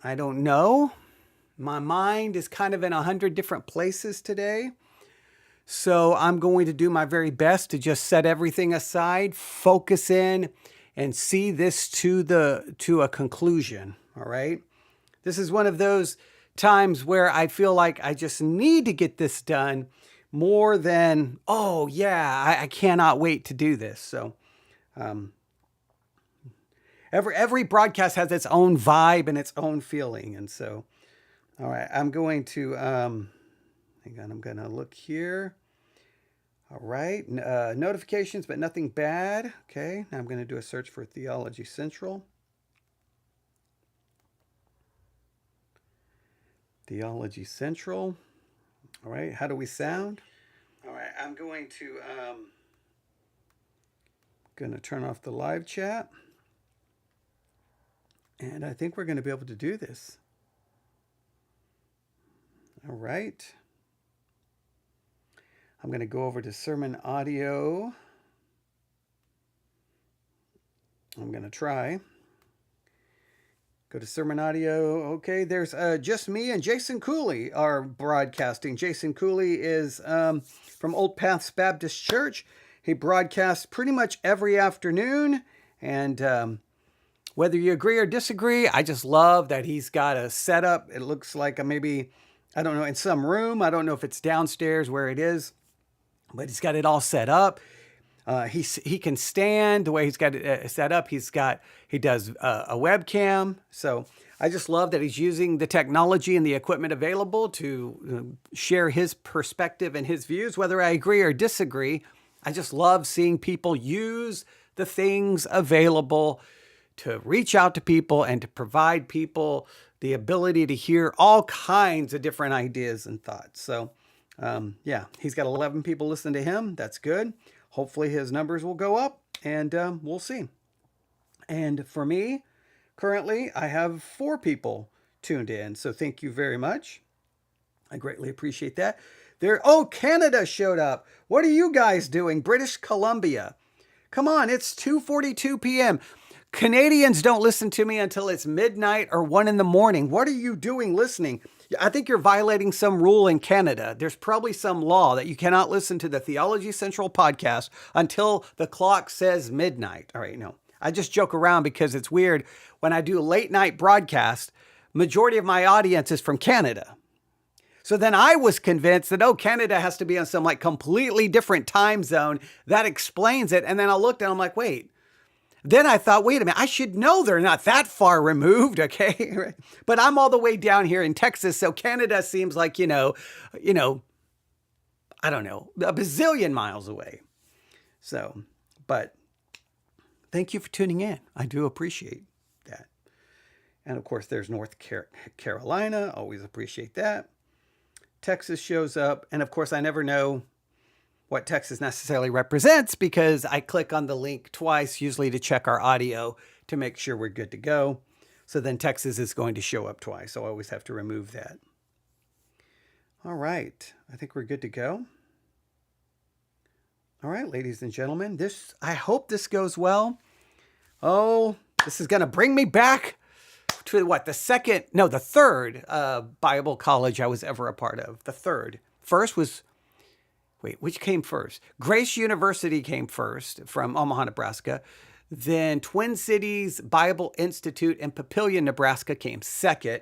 I don't know. My mind is kind of in 100 different places today. So I'm going to do my very best to just set everything aside, focus in, and see this to a conclusion. All right. This is one of those times where I feel like I just need to get this done more than, oh yeah, I cannot wait to do this. So um, every broadcast has its own vibe and its own feeling. And so, all right, I'm going to hang on, I'm going to look here. All right, notifications, but nothing bad. Okay, now I'm going to do a search for Theology Central. Theology Central. All right, how do we sound? All right, I'm going to turn off the live chat. And I think we're going to be able to do this. All right. I'm going to go over to sermon audio. I'm going to try. Go to sermon audio. Okay, there's just me and Jason Cooley are broadcasting. Jason Cooley is from Old Paths Baptist Church. He broadcasts pretty much every afternoon. And whether you agree or disagree, I just love that he's got a setup. It looks like maybe, I don't know, in some room. I don't know if it's downstairs where it is, but he's got it all set up. He can stand the way he's got it set up. He does a webcam. So I just love that he's using the technology and the equipment available to share his perspective and his views. Whether I agree or disagree, I just love seeing people use the things available to reach out to people and to provide people the ability to hear all kinds of different ideas and thoughts. So yeah, he's got 11 people listening to him. That's good. Hopefully his numbers will go up, and we'll see. And for me, currently, I have 4 people tuned in. So thank you very much. I greatly appreciate that. Canada showed up. What are you guys doing? British Columbia. Come on, it's 2:42 p.m. Canadians don't listen to me until it's midnight or 1 in the morning. What are you doing listening? I think you're violating some rule in Canada. There's probably some law that you cannot listen to the Theology Central podcast until the clock says midnight. All right, no. I just joke around because it's weird. When I do late night broadcast, majority of my audience is from Canada. So then I was convinced that, Canada has to be on some like completely different time zone. That explains it. And then I looked and I'm like, wait. Then I thought, wait a minute, I should know they're not that far removed, okay? But I'm all the way down here in Texas, so Canada seems like, I don't know, a bazillion miles away. So, but thank you for tuning in. I do appreciate that. And of course, there's North Carolina. Always appreciate that. Texas shows up. And of course, I never know what Texas necessarily represents because I click on the link twice, usually to check our audio to make sure we're good to go. So then Texas is going to show up twice. So I always have to remove that. All right. I think we're good to go. All right, ladies and gentlemen, I hope this goes well. Oh, this is going to bring me back to the third Bible college I was ever a part of. The third. First was, which came first? Grace University came first from Omaha, Nebraska. Then Twin Cities Bible Institute in Papillion, Nebraska came second.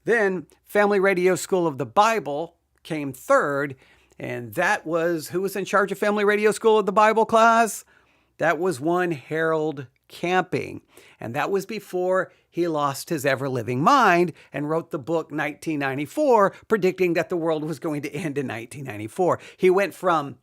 Then Family Radio School of the Bible came third. And who was in charge of Family Radio School of the Bible class? That was one Harold Camping. And that was before he lost his ever-living mind and wrote the book 1994, predicting that the world was going to end in 1994. He went from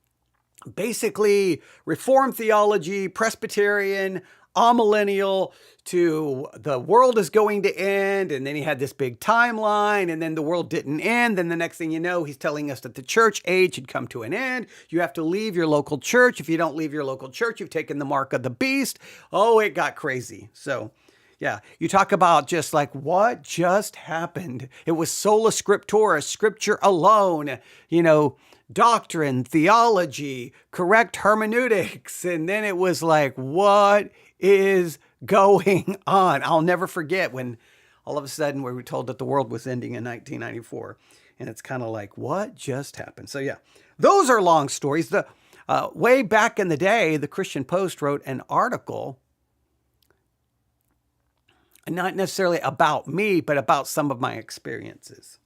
basically Reformed theology, Presbyterian, amillennial, to the world is going to end. And then he had this big timeline, and then the world didn't end. Then the next thing you know, he's telling us that the church age had come to an end. You have to leave your local church. If you don't leave your local church, you've taken the mark of the beast. Oh, it got crazy. So yeah, you talk about just like what just happened. It was sola scriptura, scripture alone, doctrine, theology, correct hermeneutics. And then it was like, what is going on? I'll never forget when all of a sudden we were told that the world was ending in 1994. And it's kind of like, what just happened? So yeah, those are long stories. The way back in the day, the Christian Post wrote an article, not necessarily about me, but about some of my experiences.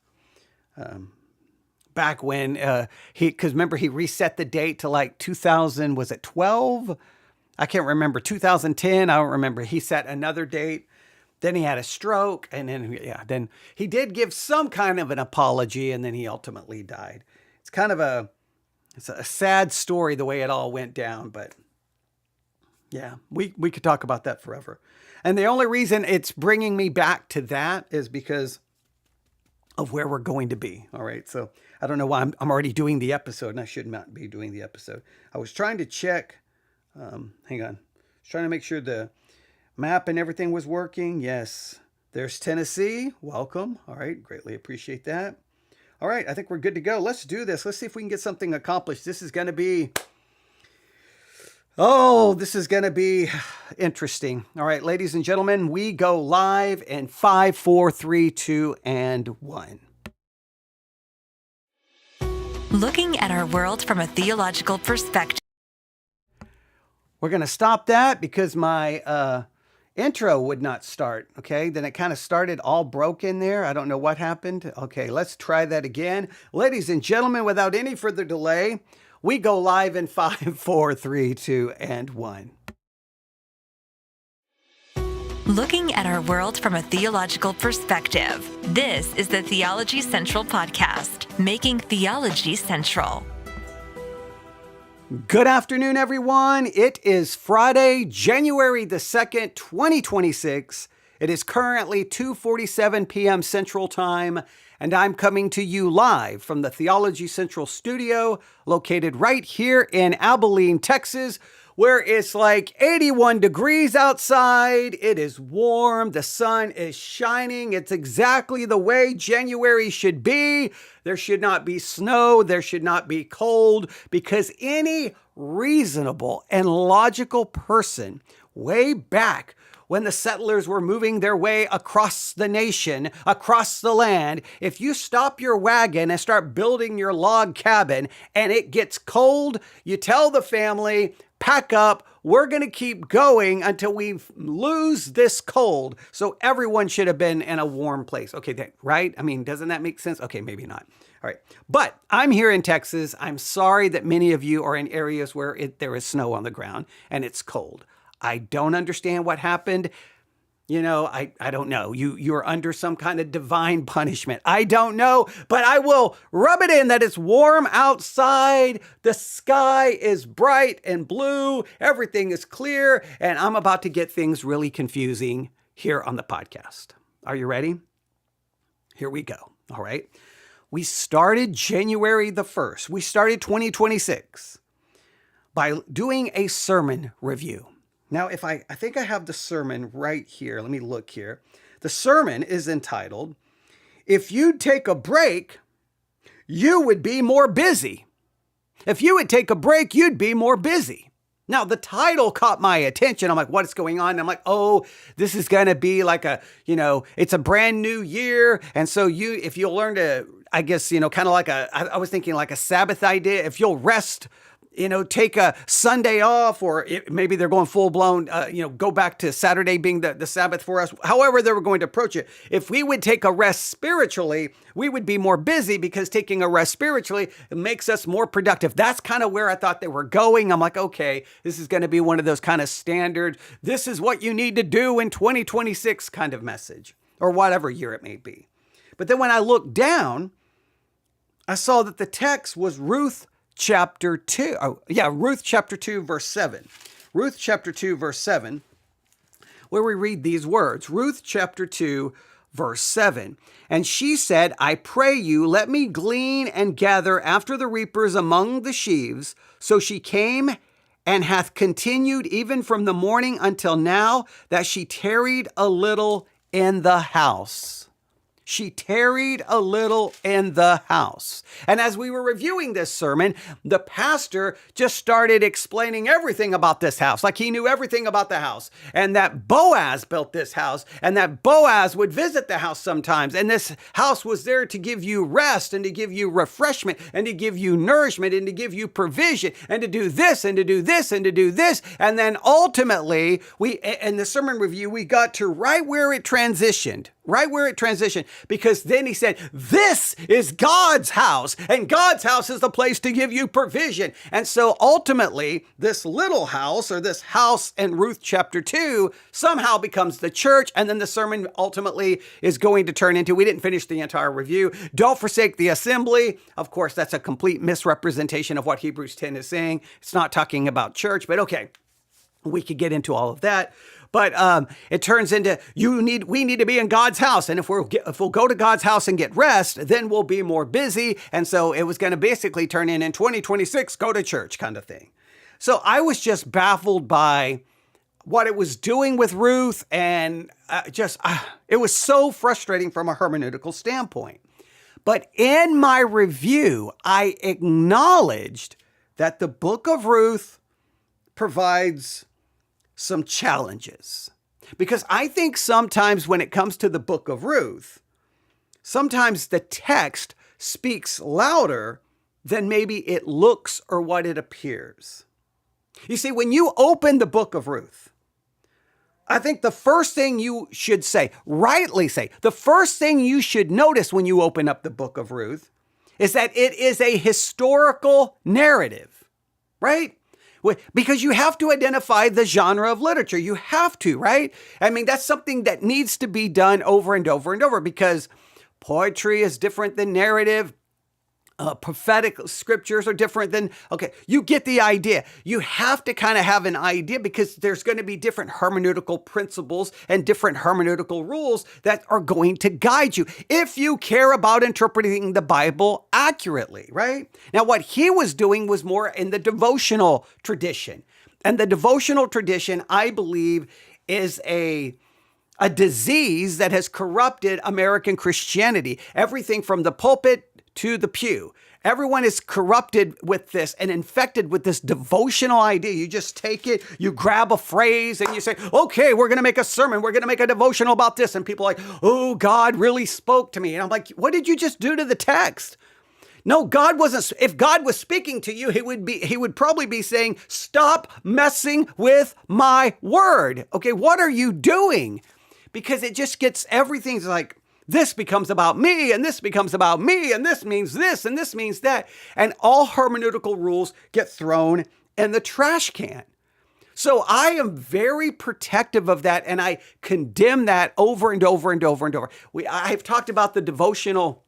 Back when because remember, he reset the date to like 2000, was it 12? I can't remember, 2010. I don't remember. He set another date. Then he had a stroke, and then he did give some kind of an apology, and then he ultimately died. It's kind of it's a sad story the way it all went down, but yeah, we could talk about that forever. And the only reason it's bringing me back to that is because of where we're going to be. All right, so I don't know why I'm already doing the episode, and I should not be doing the episode. I was trying to check. Hang on. I was trying to make sure the map and everything was working. Yes, there's Tennessee. Welcome. All right, greatly appreciate that. All right, I think we're good to go. Let's do this. Let's see if we can get something accomplished. This is going to be, this is going to be interesting. All right, ladies and gentlemen, we go live in 5, 4, 3, 2, and 1. Looking at our world from a theological perspective. We're going to stop that because my intro would not start. Okay, then it kind of started all broken there. I don't know what happened. Okay, let's try that again. Ladies and gentlemen, without any further delay, we go live in 5, 4, 3, 2, and 1. Looking at our world from a theological perspective. This is the Theology Central podcast, making theology central. Good afternoon, everyone. It is Friday, January the 2nd, 2026. It is currently 2:47 p.m. Central Time, and I'm coming to you live from the Theology Central studio, located right here in Abilene, Texas, where it's like 81 degrees outside. It is warm. The sun is shining. It's exactly the way January should be. There should not be snow. There should not be cold, because any reasonable and logical person way back when the settlers were moving their way across the nation, across the land, if you stop your wagon and start building your log cabin and it gets cold, you tell the family, pack up, we're going to keep going until we lose this cold. So everyone should have been in a warm place. Okay, right? I mean, doesn't that make sense? Okay, maybe not. All right. But I'm here in Texas. I'm sorry that many of you are in areas where there is snow on the ground and it's cold. I don't understand what happened. You know, I don't know. You're under some kind of divine punishment. I don't know, but I will rub it in that it's warm outside. The sky is bright and blue. Everything is clear, and I'm about to get things really confusing here on the podcast. Are you ready? Here we go. All right. We started January the 1st. We started 2026 by doing a sermon review. Now, I think I have the sermon right here. Let me look here. The sermon is entitled, "If You'd Take a Break, You Would Be More Busy." If you would take a break, you'd be more busy. Now, the title caught my attention. I'm like, what is going on? And I'm like, oh, this is going to be like it's a brand new year. And so if you'll learn to, I guess, kind of like I was thinking like a Sabbath idea. If you'll rest, take a Sunday off, or maybe they're going full blown, go back to Saturday being the Sabbath for us. However they were going to approach it. If we would take a rest spiritually, we would be more busy, because taking a rest spiritually makes us more productive. That's kind of where I thought they were going. I'm like, okay, this is going to be one of those kind of standard, this is what you need to do in 2026 kind of message, or whatever year it may be. But then when I looked down, I saw that the text was Ruth chapter 2. Ruth chapter 2, verse 7. Ruth chapter 2, verse 7, where we read these words. Ruth chapter 2, verse 7. "And she said, I pray you, let me glean and gather after the reapers among the sheaves. So she came and hath continued even from the morning until now, that she tarried a little in the house." she tarried a little in the house. And as we were reviewing this sermon, the pastor just started explaining everything about this house, like he knew everything about the house, and that Boaz built this house, and that Boaz would visit the house sometimes, and this house was there to give you rest and to give you refreshment and to give you nourishment and to give you provision and to do this and to do this and to do this. And then ultimately, in the sermon review, we got to right where it transitioned, because then he said, this is God's house, and God's house is the place to give you provision. And so ultimately, this little house, or this house in Ruth chapter 2, somehow becomes the church, and then the sermon ultimately is going to turn into, we didn't finish the entire review, don't forsake the assembly. Of course, that's a complete misrepresentation of what Hebrews 10 is saying. It's not talking about church, but okay, we could get into all of that. But it turns into we need to be in God's house, and if we'll go to God's house and get rest, then we'll be more busy. And so it was going to basically turn in 2026, go to church kind of thing. So I was just baffled by what it was doing with Ruth, and it was so frustrating from a hermeneutical standpoint. But in my review, I acknowledged that the book of Ruth provides some challenges. Because I think sometimes when it comes to the book of Ruth, sometimes the text speaks louder than maybe it looks or what it appears. You see, when you open the book of Ruth, I think the first thing you should say, rightly say, the first thing you should notice when you open up the book of Ruth is that it is a historical narrative, right? Because you have to identify the genre of literature. You have to, right? I mean, that's something that needs to be done over and over and over, because poetry is different than narrative. Prophetic scriptures are different than, okay, you get the idea. You have to kind of have an idea, because there's going to be different hermeneutical principles and different hermeneutical rules that are going to guide you if you care about interpreting the Bible accurately, right? Now, what he was doing was more in the devotional tradition. And the devotional tradition, I believe, is a disease that has corrupted American Christianity. Everything from the pulpit to the pew. Everyone is corrupted with this and infected with this devotional idea. You just take it, you grab a phrase and you say, okay, we're going to make a sermon. We're going to make a devotional about this. And people are like, oh, God really spoke to me. And I'm like, what did you just do to the text? No, God wasn't. If God was speaking to you, he would probably be saying, stop messing with my word. Okay, what are you doing? Because it just gets, everything's like, this becomes about me, and this becomes about me, and this means this, and this means that. And all hermeneutical rules get thrown in the trash can. So I am very protective of that, and I condemn that over and over and over and over. I've talked about the devotional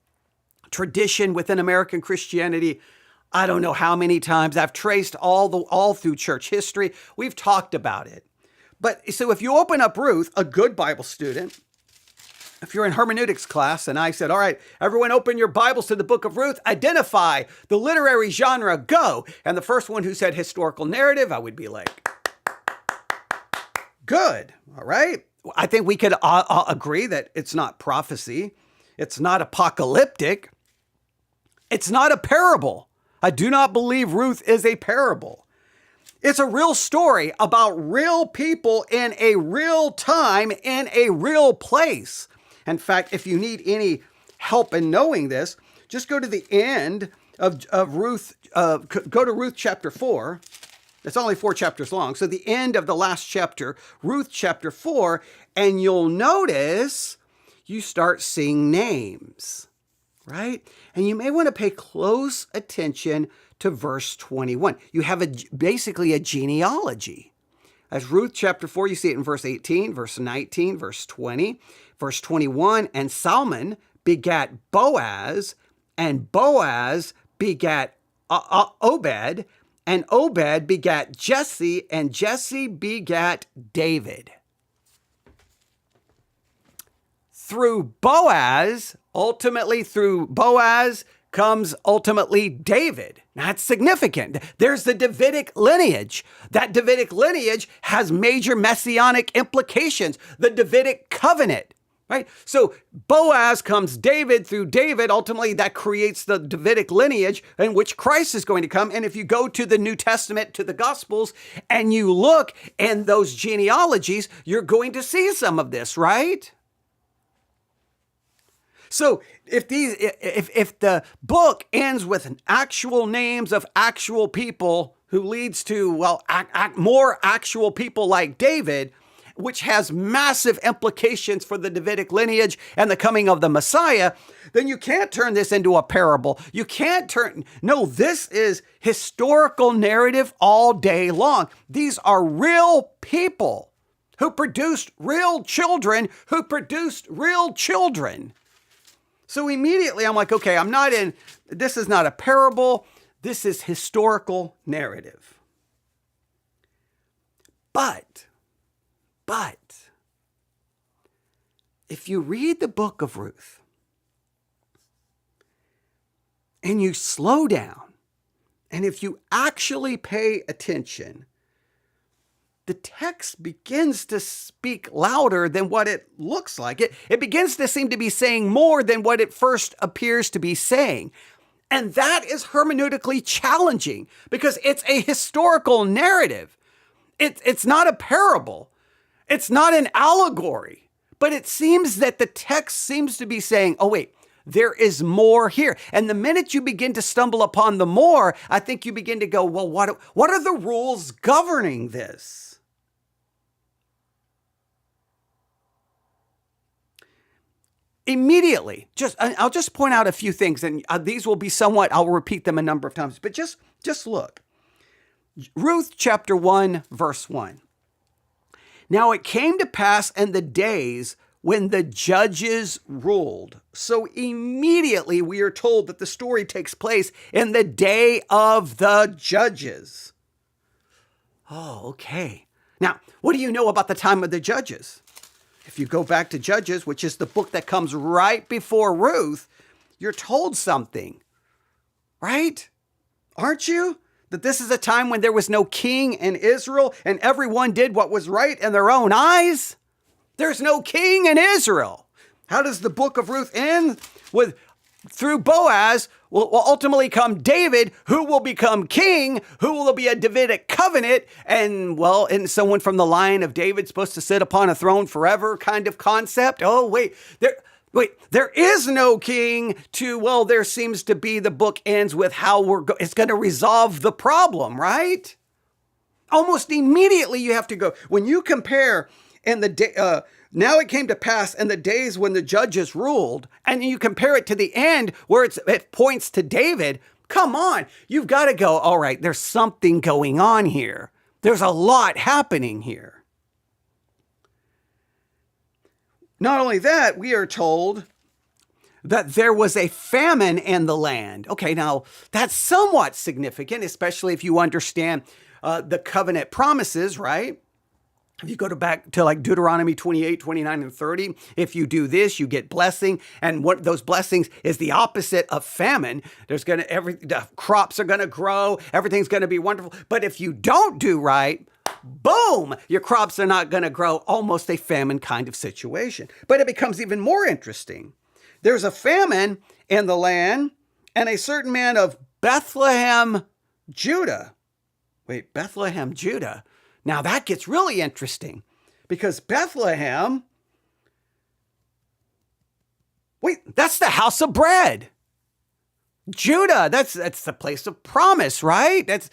tradition within American Christianity. I don't know how many times. I've traced all through church history. We've talked about it. But so if you open up Ruth, a good Bible student, if you're in hermeneutics class and I said, all right, everyone open your Bibles to the book of Ruth, identify the literary genre, go. And the first one who said historical narrative, I would be like, good, all right. I think we could agree that it's not prophecy. It's not apocalyptic. It's not a parable. I do not believe Ruth is a parable. It's a real story about real people in a real time, in a real place. In fact, if you need any help in knowing this, just go to the end of Ruth, go to Ruth chapter 4. It's only 4 chapters long. So the end of the last chapter, Ruth chapter 4, and you'll notice you start seeing names, right? And you may want to pay close attention to verse 21. You have basically a genealogy. As Ruth chapter 4, you see it in verse 18, verse 19, verse 20, verse 21, and Salmon begat Boaz, and Boaz begat Obed, and Obed begat Jesse, and Jesse begat David. Through Boaz comes ultimately David. That's significant. There's the Davidic lineage. That Davidic lineage has major messianic implications. The Davidic covenant, right? So Boaz comes David through David. Ultimately, that creates the Davidic lineage in which Christ is going to come. And if you go to the New Testament, to the Gospels, and you look in those genealogies, you're going to see some of this, right? So if the book ends with an actual names of actual people who leads to, well, more actual people like David, which has massive implications for the Davidic lineage and the coming of the Messiah, then you can't turn this into a parable. You can't no, this is historical narrative all day long. These are real people who produced real children who produced real children. So immediately I'm like, okay, this is not a parable. This is historical narrative. But if you read the book of Ruth and you slow down, and if you actually pay attention, the text begins to speak louder than what it looks like. It begins to seem to be saying more than what it first appears to be saying. And that is hermeneutically challenging because it's a historical narrative. It's not a parable. It's not an allegory. But it seems that the text seems to be saying, oh, wait, there is more here. And the minute you begin to stumble upon the more, I think you begin to go, well, what are the rules governing this? Immediately, I'll just point out a few things, and these will be somewhat, I'll repeat them a number of times, but just look. Ruth chapter 1, verse 1. Now it came to pass in the days when the judges ruled. So immediately we are told that the story takes place in the day of the judges. Oh, okay. Now, what do you know about the time of the judges? If you go back to Judges, which is the book that comes right before Ruth, you're told something, right? Aren't you? That this is a time when there was no king in Israel and everyone did what was right in their own eyes. There's no king in Israel. How does the book of Ruth end? Through Boaz will ultimately come David, who will become king, who will be a Davidic covenant, and someone from the line of David supposed to sit upon a throne forever kind of concept. Oh, wait, there is no king there seems to be, the book ends with how it's going to resolve the problem, right? Almost immediately you have to go, when you compare in the day, now it came to pass in the days when the judges ruled, and you compare it to the end where it points to David. Come on, you've got to go, all right, there's something going on here. There's a lot happening here. Not only that, we are told that there was a famine in the land. Okay, now that's somewhat significant, especially if you understand the covenant promises, right? If you go back to like Deuteronomy 28, 29, and 30, if you do this, you get blessing. And what those blessings is the opposite of famine. The crops are going to grow. Everything's going to be wonderful. But if you don't do right, boom, your crops are not going to grow. Almost a famine kind of situation. But it becomes even more interesting. There's a famine in the land, and a certain man of Bethlehem, Judah. Wait, Bethlehem, Judah. Now that gets really interesting because Bethlehem, that's the house of bread. Judah, that's the place of promise, right? There's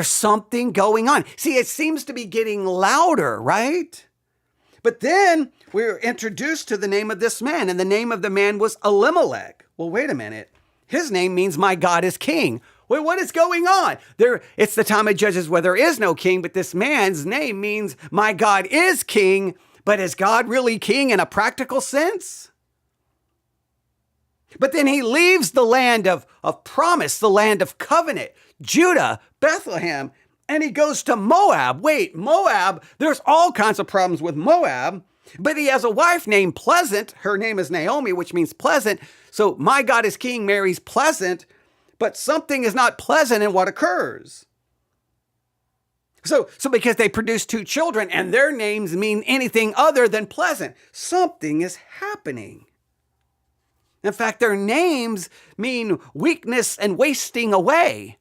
something going on. See, it seems to be getting louder, right? But then we're introduced to the name of this man, and the name of the man was Elimelech. Well, wait a minute. His name means my God is king. Wait, what is going on? It's the time of Judges where there is no king, but this man's name means my God is king. But is God really king in a practical sense? But then he leaves the land of promise, the land of covenant, Judah, Bethlehem, and he goes to Moab. Wait, Moab, there's all kinds of problems with Moab, but he has a wife named Pleasant. Her name is Naomi, which means pleasant. So my God is king marries pleasant. But something is not pleasant in what occurs. So because they produce two children and their names mean anything other than pleasant, something is happening. In fact, their names mean weakness and wasting away.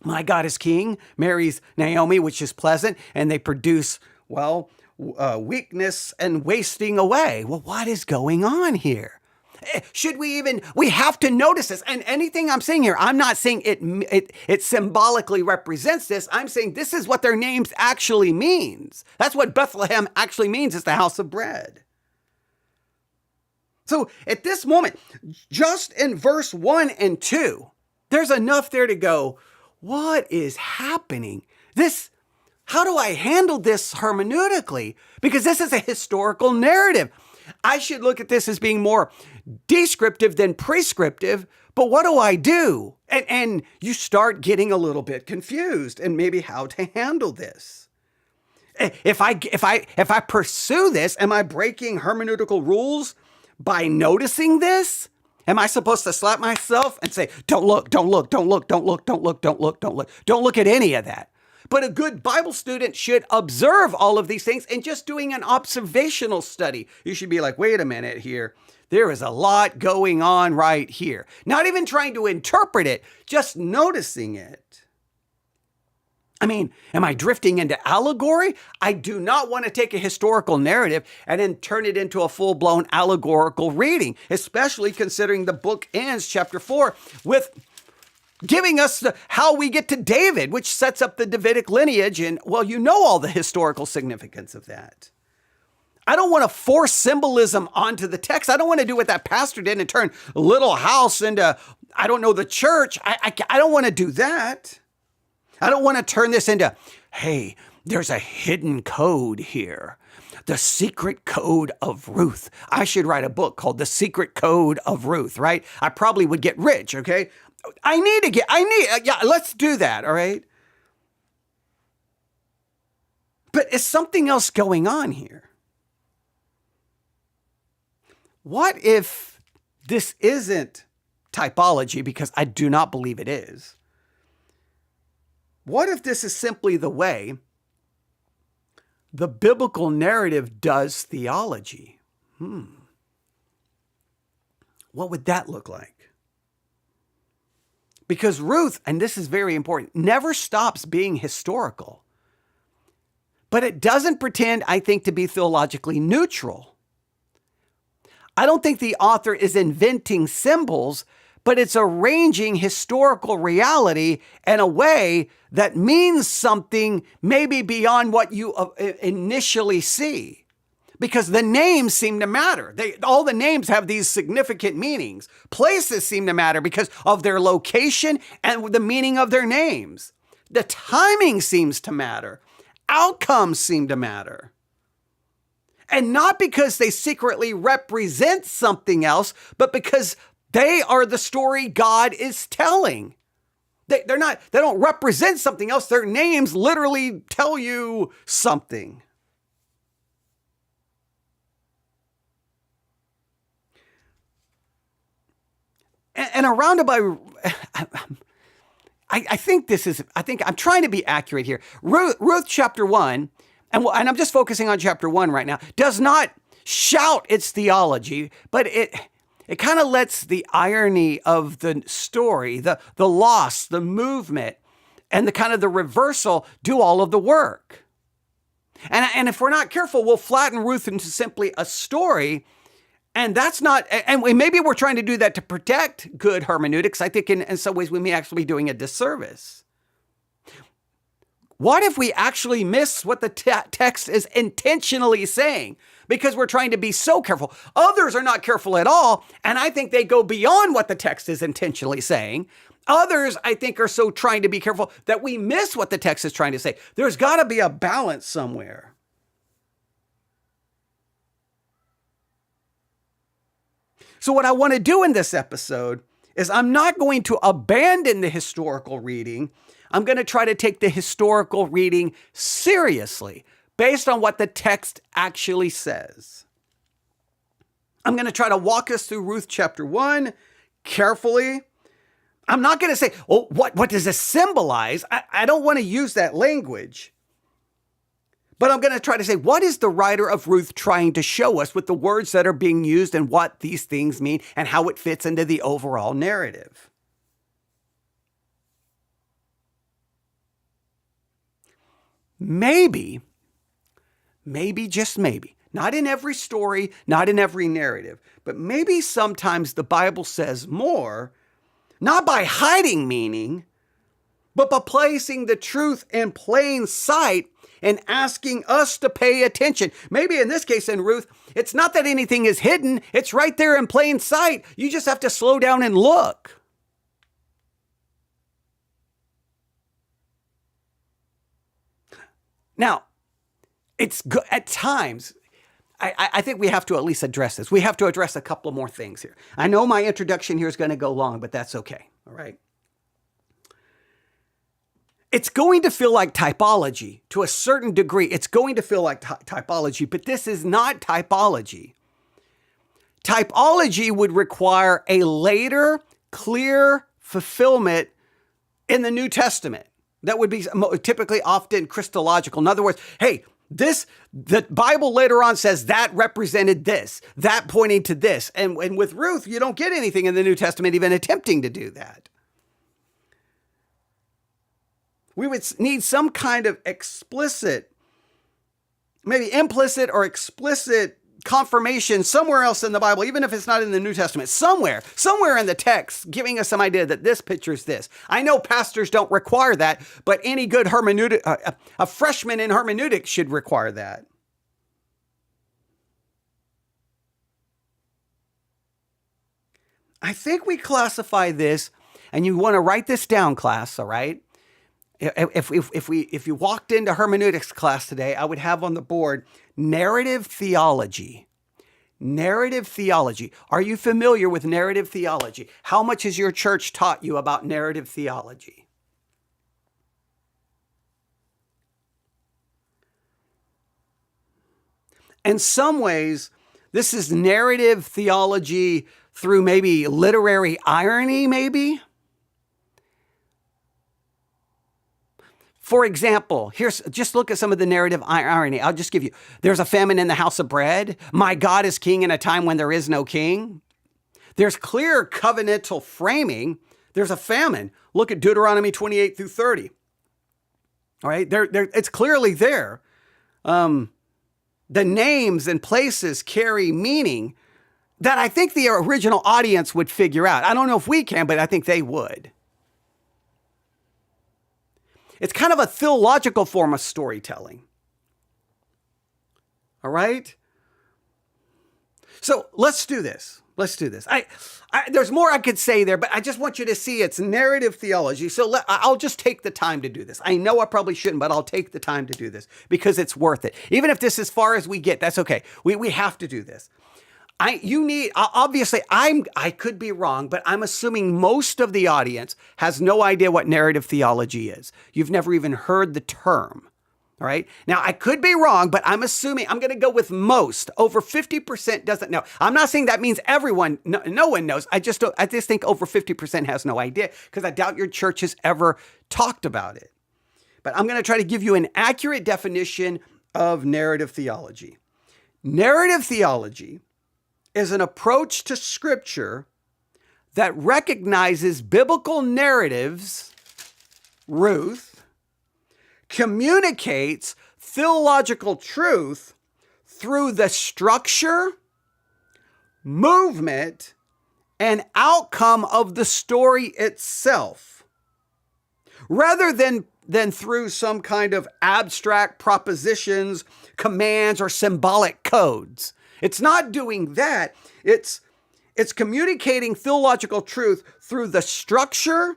My God is king marries Naomi, which is pleasant, and they produce, weakness and wasting away. Well, what is going on here? We have to notice this. And anything I'm saying here, I'm not saying it symbolically represents this. I'm saying this is what their names actually means. That's what Bethlehem actually means, is the house of bread. So at this moment, just in verse 1 and 2, there's enough there to go, what is happening? How do I handle this hermeneutically? Because this is a historical narrative. I should look at this as being more descriptive than prescriptive, but what do I do? And you start getting a little bit confused and maybe how to handle this. If I pursue this, am I breaking hermeneutical rules by noticing this? Am I supposed to slap myself and say, don't look, don't look, don't look, don't look, don't look, don't look, don't look, don't look at any of that? But a good Bible student should observe all of these things, and just doing an observational study, you should be like, wait a minute here. There is a lot going on right here. Not even trying to interpret it, just noticing it. I mean, am I drifting into allegory? I do not want to take a historical narrative and then turn it into a full-blown allegorical reading, especially considering the book ends, chapter 4, with giving us how we get to David, which sets up the Davidic lineage. And, well, you know all the historical significance of that. I don't want to force symbolism onto the text. I don't want to do what that pastor did and turn Little House into, the church. I don't want to do that. I don't want to turn this into, hey, there's a hidden code here. The secret code of Ruth. I should write a book called The Secret Code of Ruth, right? I probably would get rich, okay? Let's do that, all right? But is something else going on here? What if this isn't typology, because I do not believe it is? What if this is simply the way the biblical narrative does theology? What would that look like? Because Ruth, and this is very important, never stops being historical. But it doesn't pretend, I think, to be theologically neutral. I don't think the author is inventing symbols, but it's arranging historical reality in a way that means something maybe beyond what you initially see. Because the names seem to matter. All the names have these significant meanings. Places seem to matter because of their location and the meaning of their names. The timing seems to matter. Outcomes seem to matter. And not because they secretly represent something else, but because they are the story God is telling. They don't represent something else. Their names literally tell you something. And a roundabout, I think I'm trying to be accurate here. Ruth chapter 1, and I'm just focusing on chapter 1 right now, does not shout its theology, but it kind of lets the irony of the story, the loss, the movement, and the kind of the reversal do all of the work. And if we're not careful, we'll flatten Ruth into simply a story. And that's not, and maybe we're trying to do that to protect good hermeneutics. I think in some ways we may actually be doing a disservice. What if we actually miss what the text is intentionally saying? Because we're trying to be so careful. Others are not careful at all, and I think they go beyond what the text is intentionally saying. Others, I think, are so trying to be careful that we miss what the text is trying to say. There's got to be a balance somewhere. So what I want to do in this episode is I'm not going to abandon the historical reading. I'm going to try to take the historical reading seriously based on what the text actually says. I'm going to try to walk us through Ruth chapter 1 carefully, I'm not going to say, oh, what does this symbolize? I don't want to use that language. But I'm going to try to say, what is the writer of Ruth trying to show us with the words that are being used and what these things mean and how it fits into the overall narrative? Maybe, just maybe, not in every story, not in every narrative, but maybe sometimes the Bible says more, not by hiding meaning, but by placing the truth in plain sight and asking us to pay attention. Maybe in this case in Ruth, it's not that anything is hidden. It's right there in plain sight. You just have to slow down and look. Now, it's good at times. I think we have to at least address this. We have to address a couple more things here. I know my introduction here is going to go long, but that's okay. All right. It's going to feel like typology to a certain degree. It's going to feel like typology, but this is not typology. Typology would require a later, clear fulfillment in the New Testament. That would be typically often Christological. In other words, hey, the Bible later on says that represented this, that pointing to this. And with Ruth, you don't get anything in the New Testament even attempting to do that. We would need some kind of explicit, maybe implicit or explicit confirmation somewhere else in the Bible, even if it's not in the New Testament, somewhere in the text, giving us some idea that this picture is this. I know pastors don't require that, but any good hermeneutic, a freshman in hermeneutics should require that. I think we classify this, and you want to write this down, class, all right? If you walked into hermeneutics class today, I would have on the board narrative theology. Narrative theology. Are you familiar with narrative theology? How much has your church taught you about narrative theology? In some ways, this is narrative theology through maybe literary irony, maybe. For example, just look at some of the narrative irony. I'll just give you, there's a famine in the house of bread. My God is king in a time when there is no king. There's clear covenantal framing. There's a famine. Look at Deuteronomy 28 through 30. All right, it's clearly there. The names and places carry meaning that I think the original audience would figure out. I don't know if we can, but I think they would. It's kind of a theological form of storytelling. All right? So let's do this. There's more I could say there, but I just want you to see it's narrative theology. So I'll just take the time to do this. I know I probably shouldn't, but I'll take the time to do this because it's worth it. Even if this is as far as we get, that's okay. We have to do this. I could be wrong, but I'm assuming most of the audience has no idea what narrative theology is. You've never even heard the term. All right. Now, I could be wrong, but I'm assuming I'm going to go with most. Over 50% doesn't know. I'm not saying that means everyone, no one knows. I just think over 50% has no idea because I doubt your church has ever talked about it. But I'm going to try to give you an accurate definition of narrative theology. Narrative theology is an approach to Scripture that recognizes biblical narratives, Ruth, communicates theological truth through the structure, movement, and outcome of the story itself, rather than through some kind of abstract propositions, commands, or symbolic codes. It's not doing that. It's communicating theological truth through the structure,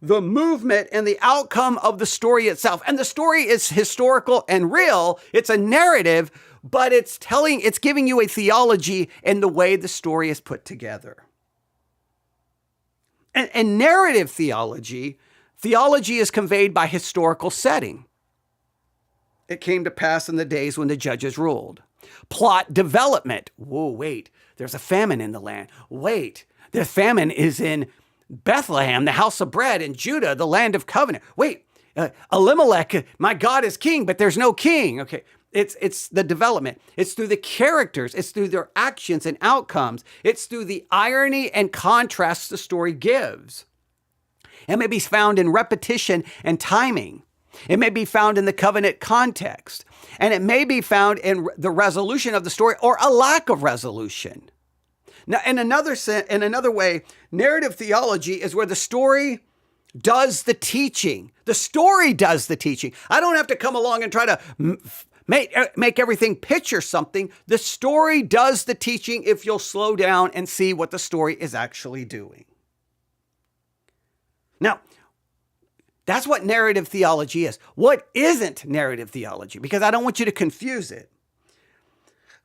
the movement, and the outcome of the story itself. And the story is historical and real. It's a narrative, but it's giving you a theology in the way the story is put together. And narrative theology is conveyed by historical setting. It came to pass in the days when the judges ruled. Plot development. Whoa, wait, there's a famine in the land. Wait, the famine is in Bethlehem, the house of bread, and Judah, the land of covenant. Wait, Elimelech, my God is king, but there's no king. Okay, it's the development. It's through the characters. It's through their actions and outcomes. It's through the irony and contrast the story gives. It may be found in repetition and timing. It may be found in the covenant context. And it may be found in the resolution of the story or a lack of resolution. Now, in another way, narrative theology is where the story does the teaching. The story does the teaching. I don't have to come along and try to make everything picture something. The story does the teaching if you'll slow down and see what the story is actually doing. Now, that's what narrative theology is. What isn't narrative theology? Because I don't want you to confuse it.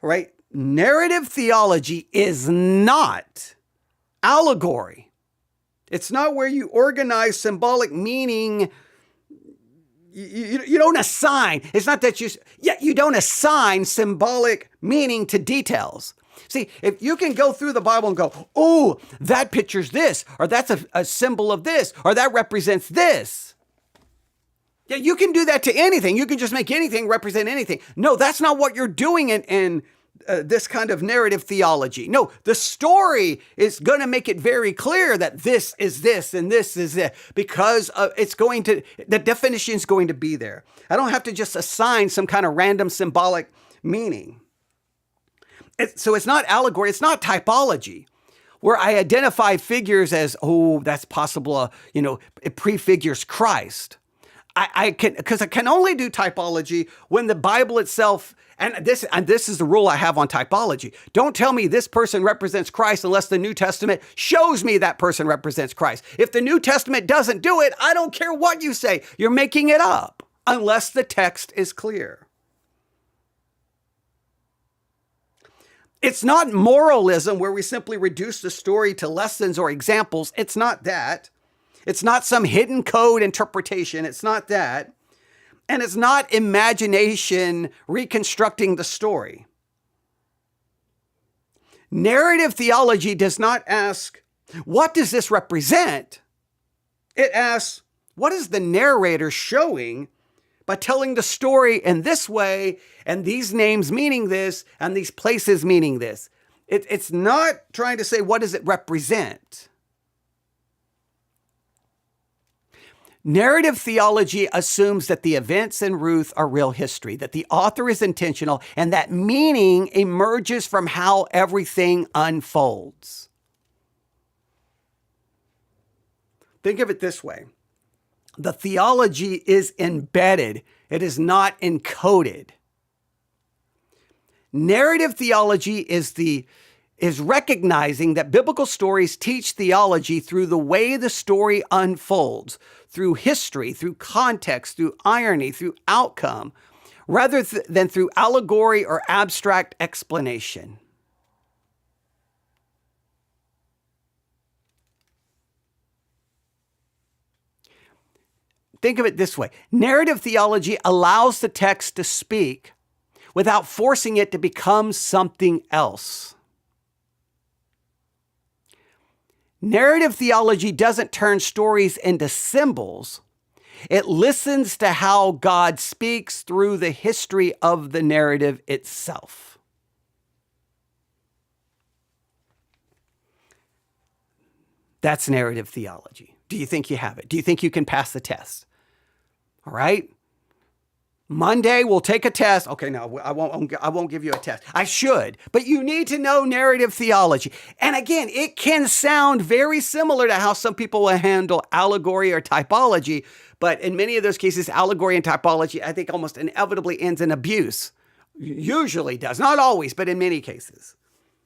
Right? Narrative theology is not allegory. It's not where you organize symbolic meaning. You don't assign. It's not that you don't assign symbolic meaning to details. See, if you can go through the Bible and go, oh, that pictures this, or that's a symbol of this, or that represents this. Yeah, you can do that to anything. You can just make anything represent anything. No, that's not what you're doing in this kind of narrative theology. No, the story is going to make it very clear that this is this and this is that, because the definition is going to be there. I don't have to just assign some kind of random symbolic meaning. So it's not allegory. It's not typology, where I identify figures as, oh, that's possible. It prefigures Christ. Because I can only do typology when the Bible itself, and this is the rule I have on typology. Don't tell me this person represents Christ unless the New Testament shows me that person represents Christ. If the New Testament doesn't do it, I don't care what you say. You're making it up unless the text is clear. It's not moralism where we simply reduce the story to lessons or examples. It's not that. It's not some hidden code interpretation. It's not that. And it's not imagination reconstructing the story. Narrative theology does not ask, what does this represent? It asks, what is the narrator showing by telling the story in this way, and these names meaning this, and these places meaning this? It's not trying to say, what does it represent? Narrative theology assumes that the events in Ruth are real history, that the author is intentional, and that meaning emerges from how everything unfolds. Think of it this way. The theology is embedded. It is not encoded. Narrative theology is recognizing that biblical stories teach theology through the way the story unfolds, through history, through context, through irony, through outcome, rather than through allegory or abstract explanation. Think of it this way. Narrative theology allows the text to speak without forcing it to become something else. Narrative theology doesn't turn stories into symbols. It listens to how God speaks through the history of the narrative itself. That's narrative theology. Do you think you have it? Do you think you can pass the test? All right. Monday, we'll take a test. Okay, no, I won't give you a test. I should, but you need to know narrative theology. And again, it can sound very similar to how some people will handle allegory or typology, but in many of those cases, allegory and typology, I think almost inevitably ends in abuse. Usually does, not always, but in many cases.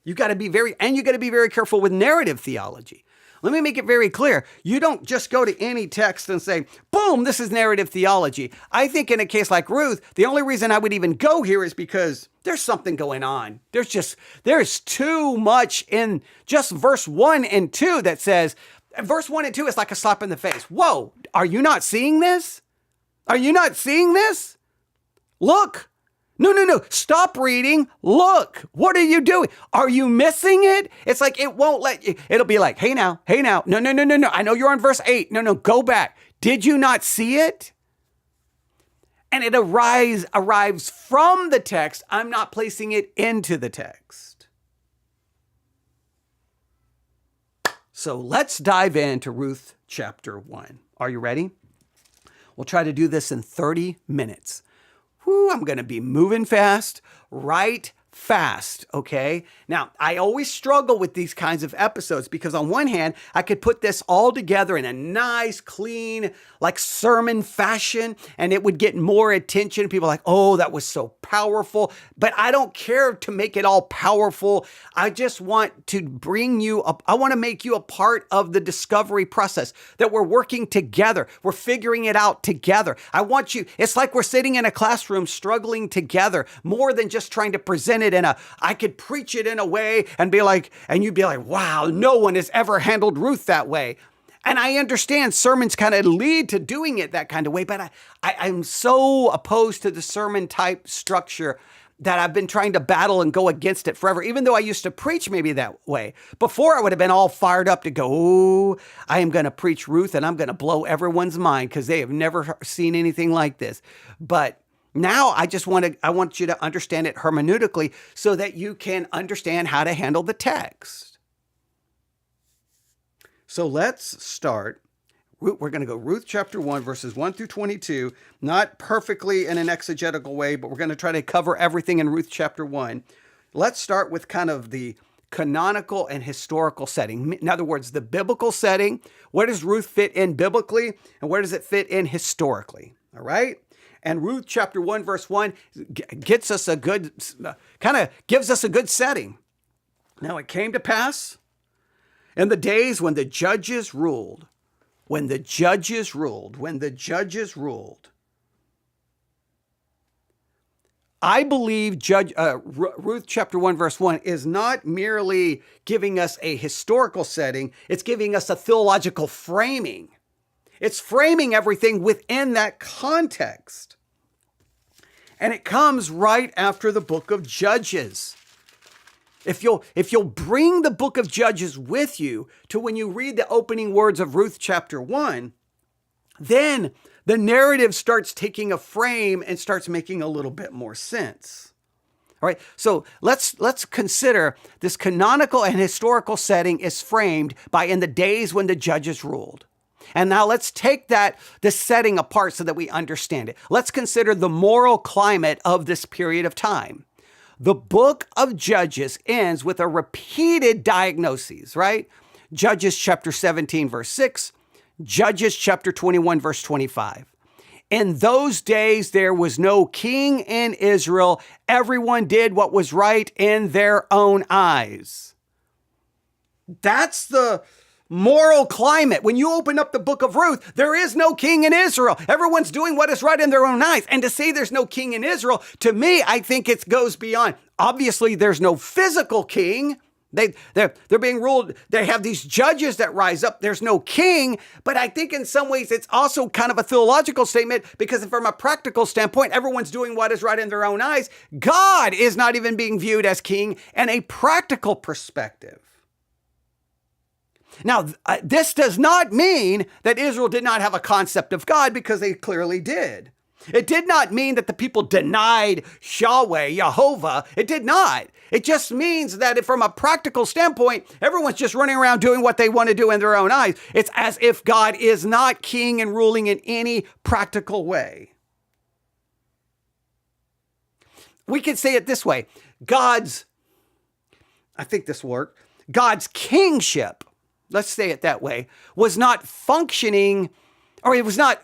You got to be very careful with narrative theology. Let me make it very clear. You don't just go to any text and say, boom, this is narrative theology. I think in a case like Ruth, the only reason I would even go here is because there's something going on. There's too much in just verse 1 and 2 that says, verse 1 and 2 is like a slap in the face. Whoa, are you not seeing this? Are you not seeing this? Look, No, no, no. Stop reading. Look, what are you doing? Are you missing it? It's like it won't let you. It'll be like, hey now. No, no, no, no, no. I know you're on verse 8. No, no, go back. Did you not see it? And it arrives from the text. I'm not placing it into the text. So let's dive into Ruth chapter 1. Are you ready? We'll try to do this in 30 minutes. Whew, I'm going to be moving fast, right fast, okay? Now, I always struggle with these kinds of episodes because on one hand, I could put this all together in a nice, clean, like sermon fashion, and it would get more attention. People are like, oh, that was so powerful. But I don't care to make it all powerful. I just want to bring you up. I want to make you a part of the discovery process, that we're working together. We're figuring it out together. I want you, it's like we're sitting in a classroom struggling together, more than just trying to present it I could preach it in a way and be like, and you'd be like, wow, no one has ever handled Ruth that way. And I understand sermons kind of lead to doing it that kind of way, but I'm so opposed to the sermon type structure that I've been trying to battle and go against it forever, even though I used to preach maybe that way. Before I would have been all fired up to go, oh, I am going to preach Ruth and I'm going to blow everyone's mind because they have never seen anything like this. But now I want you to understand it hermeneutically so that you can understand how to handle the text. So let's start. We're going to go Ruth chapter 1, verses 1 through 22, not perfectly in an exegetical way, but we're going to try to cover everything in Ruth chapter 1. Let's start with kind of the canonical and historical setting. In other words, the biblical setting. Where does Ruth fit in biblically and where does it fit in historically? All right? And Ruth chapter 1, verse 1 gets us a good, kind of gives us a good setting. Now it came to pass in the days when the judges ruled, I believe Ruth chapter 1, verse 1 is not merely giving us a historical setting, it's giving us a theological framing. It's framing everything within that context. And it comes right after the book of Judges. If you'll bring the book of Judges with you to when you read the opening words of Ruth chapter 1, then the narrative starts taking a frame and starts making a little bit more sense. All right, so let's consider this canonical and historical setting is framed by in the days when the judges ruled. And now let's take this setting apart so that we understand it. Let's consider the moral climate of this period of time. The book of Judges ends with a repeated diagnoses, right? Judges chapter 17, verse 6, Judges chapter 21, verse 25. In those days, there was no king in Israel. Everyone did what was right in their own eyes. That's the moral climate. When you open up the book of Ruth, there is no king in Israel. Everyone's doing what is right in their own eyes. And to say there's no king in Israel, to me, I think it goes beyond. Obviously, there's no physical king. They're being ruled. They have these judges that rise up. There's no king. But I think in some ways, it's also kind of a theological statement because from a practical standpoint, everyone's doing what is right in their own eyes. God is not even being viewed as king in a practical perspective. Now, this does not mean that Israel did not have a concept of God because they clearly did. It did not mean that the people denied Yahweh, Jehovah. It did not. It just means that from a practical standpoint, everyone's just running around doing what they want to do in their own eyes. It's as if God is not king and ruling in any practical way. We could say it this way. God's kingship, let's say it that way, was not functioning, or it was not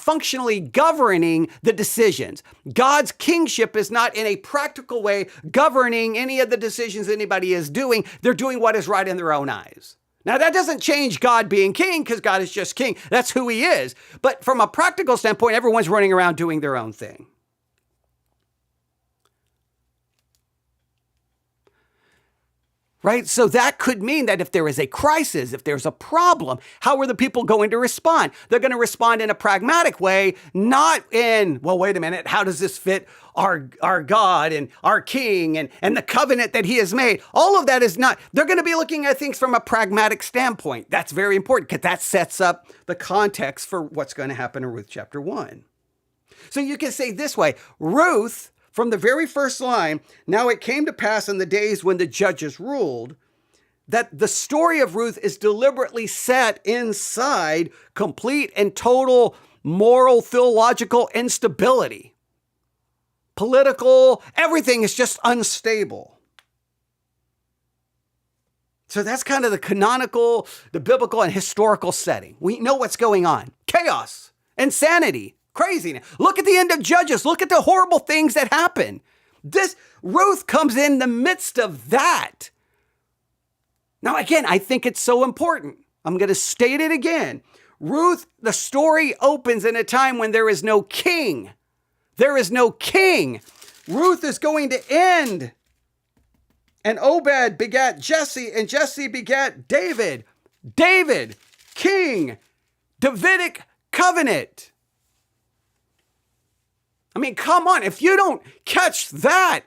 functionally governing the decisions. God's kingship is not in a practical way governing any of the decisions anybody is doing. They're doing what is right in their own eyes. Now, that doesn't change God being king because God is just king. That's who he is. But from a practical standpoint, everyone's running around doing their own thing. right? So that could mean that if there is a crisis, if there's a problem, how are the people going to respond? They're going to respond in a pragmatic way, not in, well, wait a minute, how does this fit our God and our King and the covenant that he has made? All of that is not, they're going to be looking at things from a pragmatic standpoint. That's very important because that sets up the context for what's going to happen in Ruth chapter 1. So you can say this way, Ruth, from the very first line, now it came to pass in the days when the judges ruled, that the story of Ruth is deliberately set inside complete and total moral, theological instability. Political, everything is just unstable. So that's kind of the canonical, the biblical and historical setting. We know what's going on. Chaos, insanity, craziness. Look at the end of Judges. Look at the horrible things that happen. This Ruth comes in the midst of that. Now, again, I think it's so important. I'm going to state it again. Ruth, the story opens in a time when there is no king. There is no king. Ruth is going to end. And Obed begat Jesse, and Jesse begat David. David, king, Davidic covenant. I mean, come on, if you don't catch that.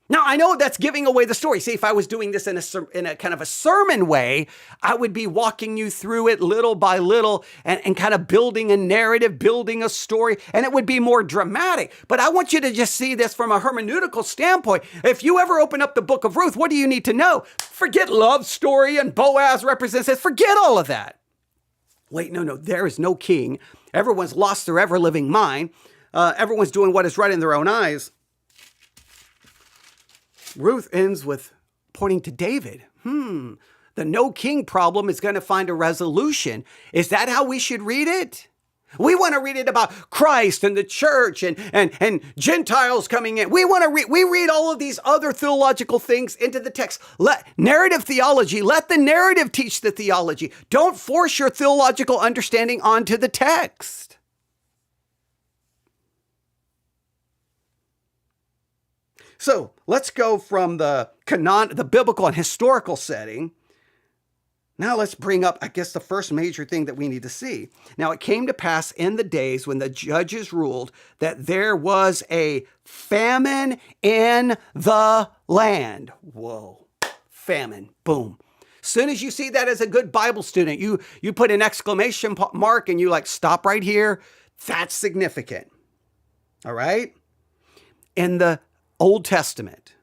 Now, I know that's giving away the story. See, if I was doing this in a kind of a sermon way, I would be walking you through it little by little and kind of building a narrative, building a story, and it would be more dramatic. But I want you to just see this from a hermeneutical standpoint. If you ever open up the book of Ruth, what do you need to know? Forget love story and Boaz represents this. Forget all of that. Wait, no, there is no king. Everyone's lost their ever-living mind. Everyone's doing what is right in their own eyes. Ruth ends with pointing to David. The no king problem is going to find a resolution. Is that how we should read it? We want to read it about Christ and the church and Gentiles coming in. We read all of these other theological things into the text. Narrative theology, let the narrative teach the theology. Don't force your theological understanding onto the text. So let's go from the biblical and historical setting. Now let's bring up, I guess, the first major thing that we need to see. Now it came to pass in the days when the judges ruled that there was a famine in the land. Whoa, famine, boom. Soon as you see that as a good Bible student, you put an exclamation mark and you stop right here. That's significant. All right? In the Old Testament,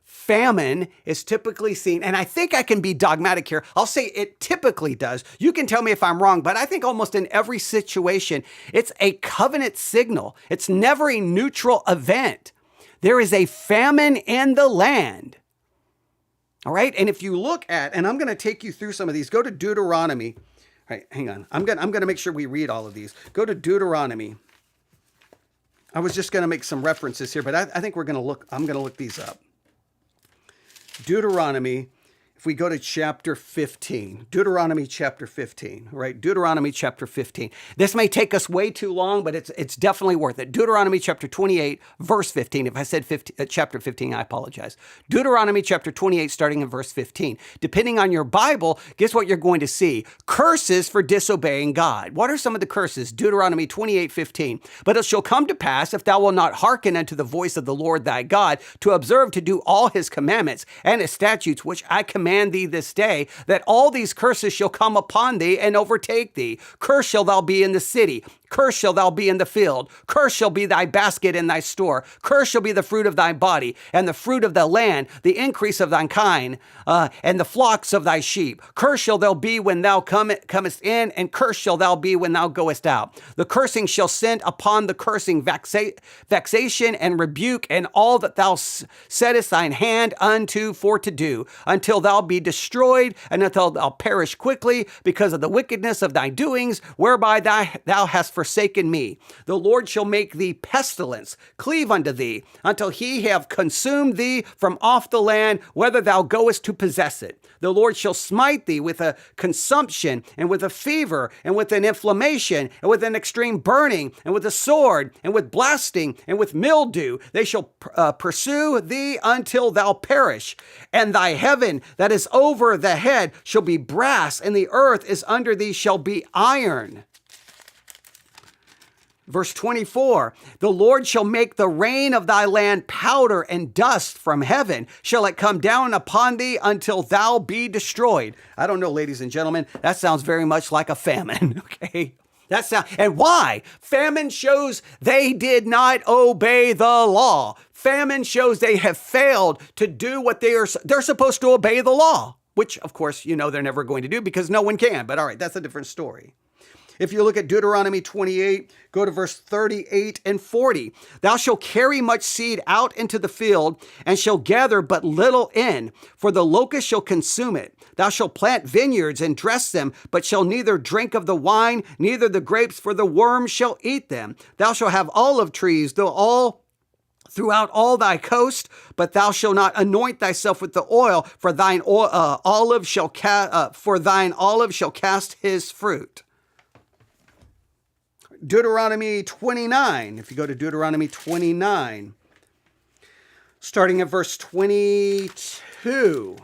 famine is typically seen, and I think I can be dogmatic here. I'll say it typically does. You can tell me if I'm wrong, but I think almost in every situation, it's a covenant signal. It's never a neutral event. There is a famine in the land. All right. And if you look at, and I'm going to take you through some of these, go to Deuteronomy. All right, hang on. I'm going to make sure we read all of these. Go to Deuteronomy. I was just going to make some references here, but I think I'm going to look these up. Deuteronomy, if we go to chapter 15, Deuteronomy chapter 15, right? Deuteronomy chapter 15. This may take us way too long, but it's definitely worth it. Deuteronomy chapter 28, verse 15. If I said chapter 15, I apologize. Deuteronomy chapter 28, starting in verse 15. Depending on your Bible, guess what you're going to see? Curses for disobeying God. What are some of the curses? Deuteronomy 28, 15. But it shall come to pass, if thou wilt not hearken unto the voice of the Lord thy God, to observe to do all his commandments and his statutes, which I command thee this day, that all these curses shall come upon thee and overtake thee. Cursed shall thou be in the city. Cursed shall thou be in the field. Cursed shall be thy basket and thy store. Cursed shall be the fruit of thy body, and the fruit of the land, the increase of thine kind, and the flocks of thy sheep. Cursed shall thou be when thou comest in, and cursed shall thou be when thou goest out. The cursing shall send upon the cursing vexation and rebuke, and all that thou settest thine hand unto for to do, until thou be destroyed, and until thou perish quickly, because of the wickedness of thy doings, whereby thou hast forsaken me. The Lord shall make thee pestilence, cleave unto thee, until he have consumed thee from off the land, whether thou goest to possess it. The Lord shall smite thee with a consumption, and with a fever, and with an inflammation, and with an extreme burning, and with a sword, and with blasting, and with mildew. They shall pursue thee until thou perish. And thy heaven that is over the head shall be brass, and the earth is under thee shall be iron. Verse 24, the Lord shall make the rain of thy land powder and dust from heaven. Shall it come down upon thee until thou be destroyed? I don't know, ladies and gentlemen, that sounds very much like a famine, okay? And why? Famine shows they did not obey the law. Famine shows they have failed to do what they're supposed to obey the law, which of course, they're never going to do because no one can. But all right, that's a different story. If you look at Deuteronomy 28, go to verse 38 and 40. Thou shalt carry much seed out into the field, and shall gather but little in, for the locust shall consume it. Thou shalt plant vineyards and dress them, but shall neither drink of the wine, neither the grapes, for the worms shall eat them. Thou shalt have olive trees, throughout all thy coast, but thou shalt not anoint thyself with the oil, for thine olive shall cast his fruit. Deuteronomy 29, if you go to Deuteronomy 29, starting at verse 22.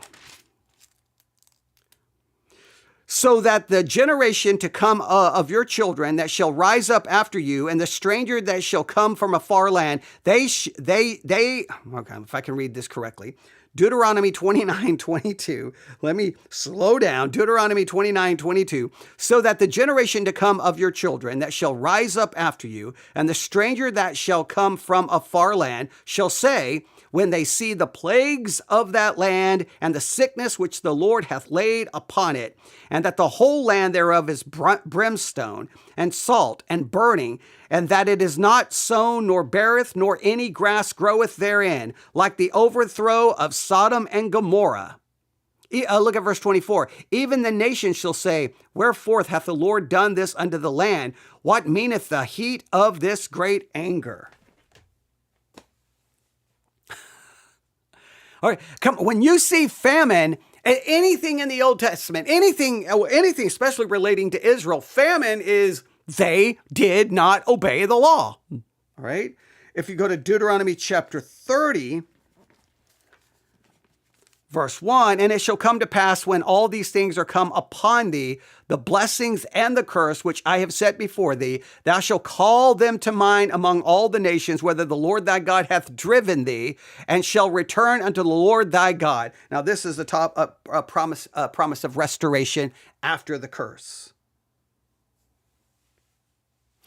So that the generation to come of your children that shall rise up after you, and the stranger that shall come from a far land, okay, if I can read this correctly, Deuteronomy 29:22. Let me slow down. Deuteronomy 29:22. So that the generation to come of your children that shall rise up after you, and the stranger that shall come from a far land, shall say, when they see the plagues of that land and the sickness which the Lord hath laid upon it, and that the whole land thereof is brimstone and salt and burning, and that it is not sown nor beareth, nor any grass groweth therein, like the overthrow of Sodom and Gomorrah. Look at verse 24. Even the nations shall say, wherefore hath the Lord done this unto the land? What meaneth the heat of this great anger? All right, when you see famine, anything in the Old Testament, anything especially relating to Israel, famine is they did not obey the law. All right? If you go to Deuteronomy chapter 30, verse 1, and it shall come to pass when all these things are come upon thee, the blessings and the curse which I have set before thee, thou shalt call them to mind among all the nations, whether the Lord thy God hath driven thee, and shall return unto the Lord thy God. Now this is the promise of restoration after the curse.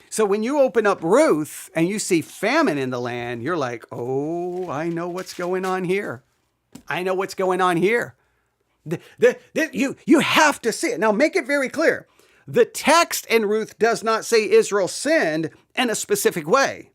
So when you open up Ruth and you see famine in the land, you're like, oh, I know what's going on here. I know what's going on here. You have to see it. Now, make it very clear. The text in Ruth does not say Israel sinned in a specific way,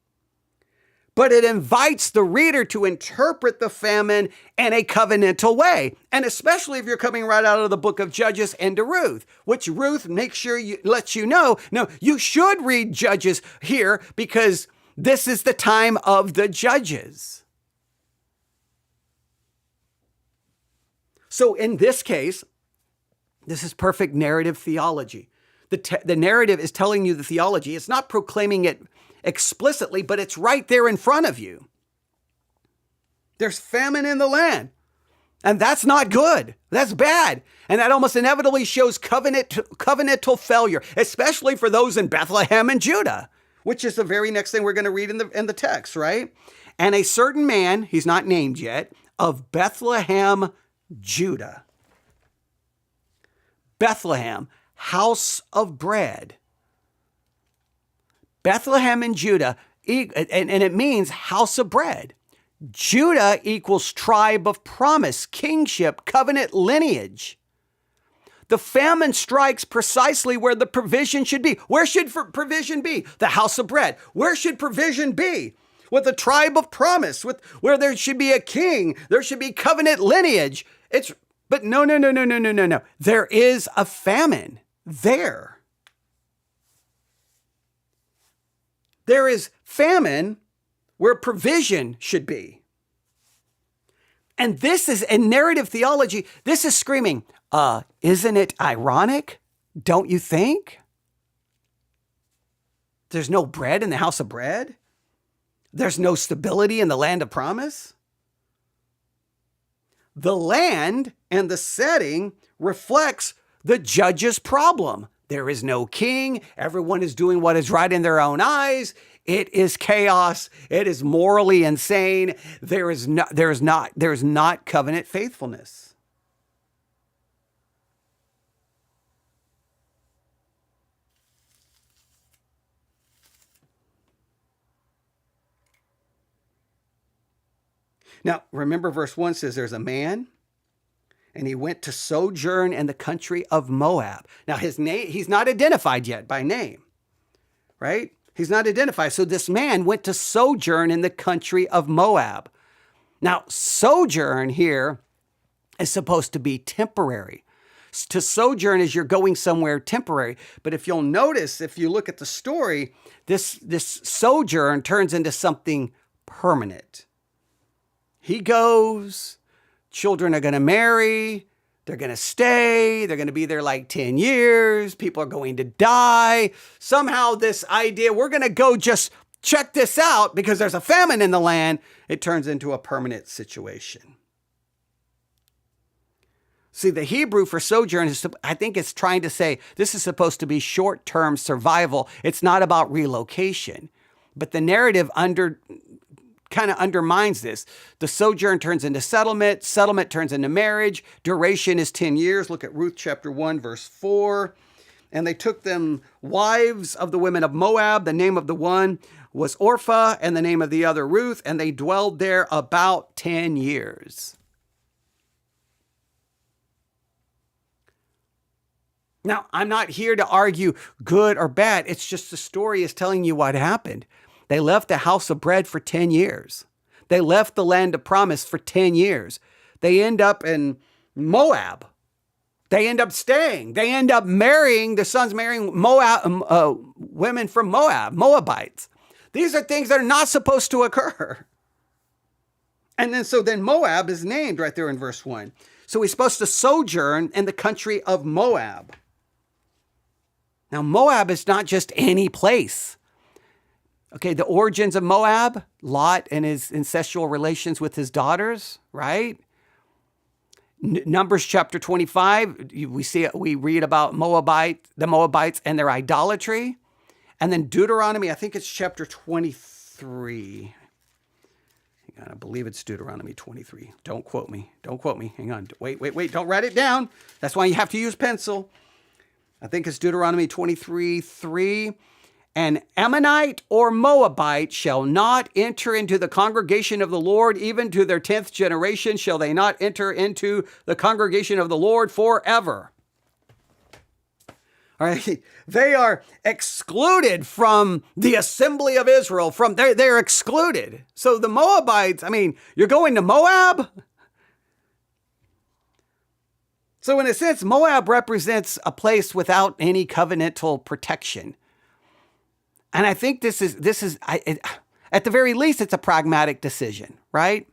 but it invites the reader to interpret the famine in a covenantal way. And especially if you're coming right out of the book of Judges into Ruth, which Ruth makes sure lets you know, no, you should read Judges here because this is the time of the judges. So in this case, this is perfect narrative theology. The narrative is telling you the theology. It's not proclaiming it explicitly, but it's right there in front of you. There's famine in the land, and that's not good. That's bad. And that almost inevitably shows covenantal failure, especially for those in Bethlehem and Judah, which is the very next thing we're going to read in the text, right? And a certain man, he's not named yet, of Bethlehem, Judah. Bethlehem, house of bread. Bethlehem in Judah, and it means house of bread. Judah equals tribe of promise, kingship, covenant lineage. The famine strikes precisely where the provision should be. Where should provision be? The house of bread. Where should provision be? With the tribe of promise, where there should be a king, there should be covenant lineage. But no. There is a famine there. There is famine where provision should be. And this is in narrative theology. This is screaming, isn't it ironic? Don't you think? There's no bread in the house of bread. There's no stability in the land of promise. The land and the setting reflects the judge's problem. There is no king. Everyone is doing what is right in their own eyes. It is chaos. It is morally insane. There is not covenant faithfulness. Now, remember verse 1 says there's a man and he went to sojourn in the country of Moab. Now, his name, he's not identified yet by name, right? He's not identified. So this man went to sojourn in the country of Moab. Now, sojourn here is supposed to be temporary. To sojourn is you're going somewhere temporary. But if you'll notice, if you look at the story, this sojourn turns into something permanent. He goes, children are going to marry, they're going to stay, they're going to be there like 10 years, people are going to die. Somehow this idea, we're going to go just check this out because there's a famine in the land, it turns into a permanent situation. See, the Hebrew for sojourn is, I think it's trying to say this is supposed to be short-term survival. It's not about relocation. But the narrative kind of undermines this. The sojourn turns into settlement. Settlement turns into marriage. Duration is 10 years. Look at Ruth chapter 1, verse 4. And they took them wives of the women of Moab. The name of the one was Orpah and the name of the other Ruth. And they dwelled there about 10 years. Now, I'm not here to argue good or bad. It's just the story is telling you what happened. They left the house of bread for 10 years. They left the land of promise for 10 years. They end up in Moab. They end up staying. They end up marrying, the sons marrying Moab, women from Moab, Moabites. These are things that are not supposed to occur. And then Moab is named right there in verse 1. So he's supposed to sojourn in the country of Moab. Now, Moab is not just any place. Okay, the origins of Moab, Lot and his incestual relations with his daughters, right? Numbers chapter 25, we read about the Moabites and their idolatry. And then Deuteronomy, I think it's chapter 23. Hang on, I believe it's Deuteronomy 23. Don't quote me. Hang on. Wait. Don't write it down. That's why you have to use pencil. I think it's Deuteronomy 23:3. An Ammonite or Moabite shall not enter into the congregation of the Lord, even to their 10th generation shall they not enter into the congregation of the Lord forever. All right, they are excluded from the assembly of Israel. They're excluded. So the Moabites, you're going to Moab? So in a sense, Moab represents a place without any covenantal protection. And I think this is at the very least, it's a pragmatic decision, right?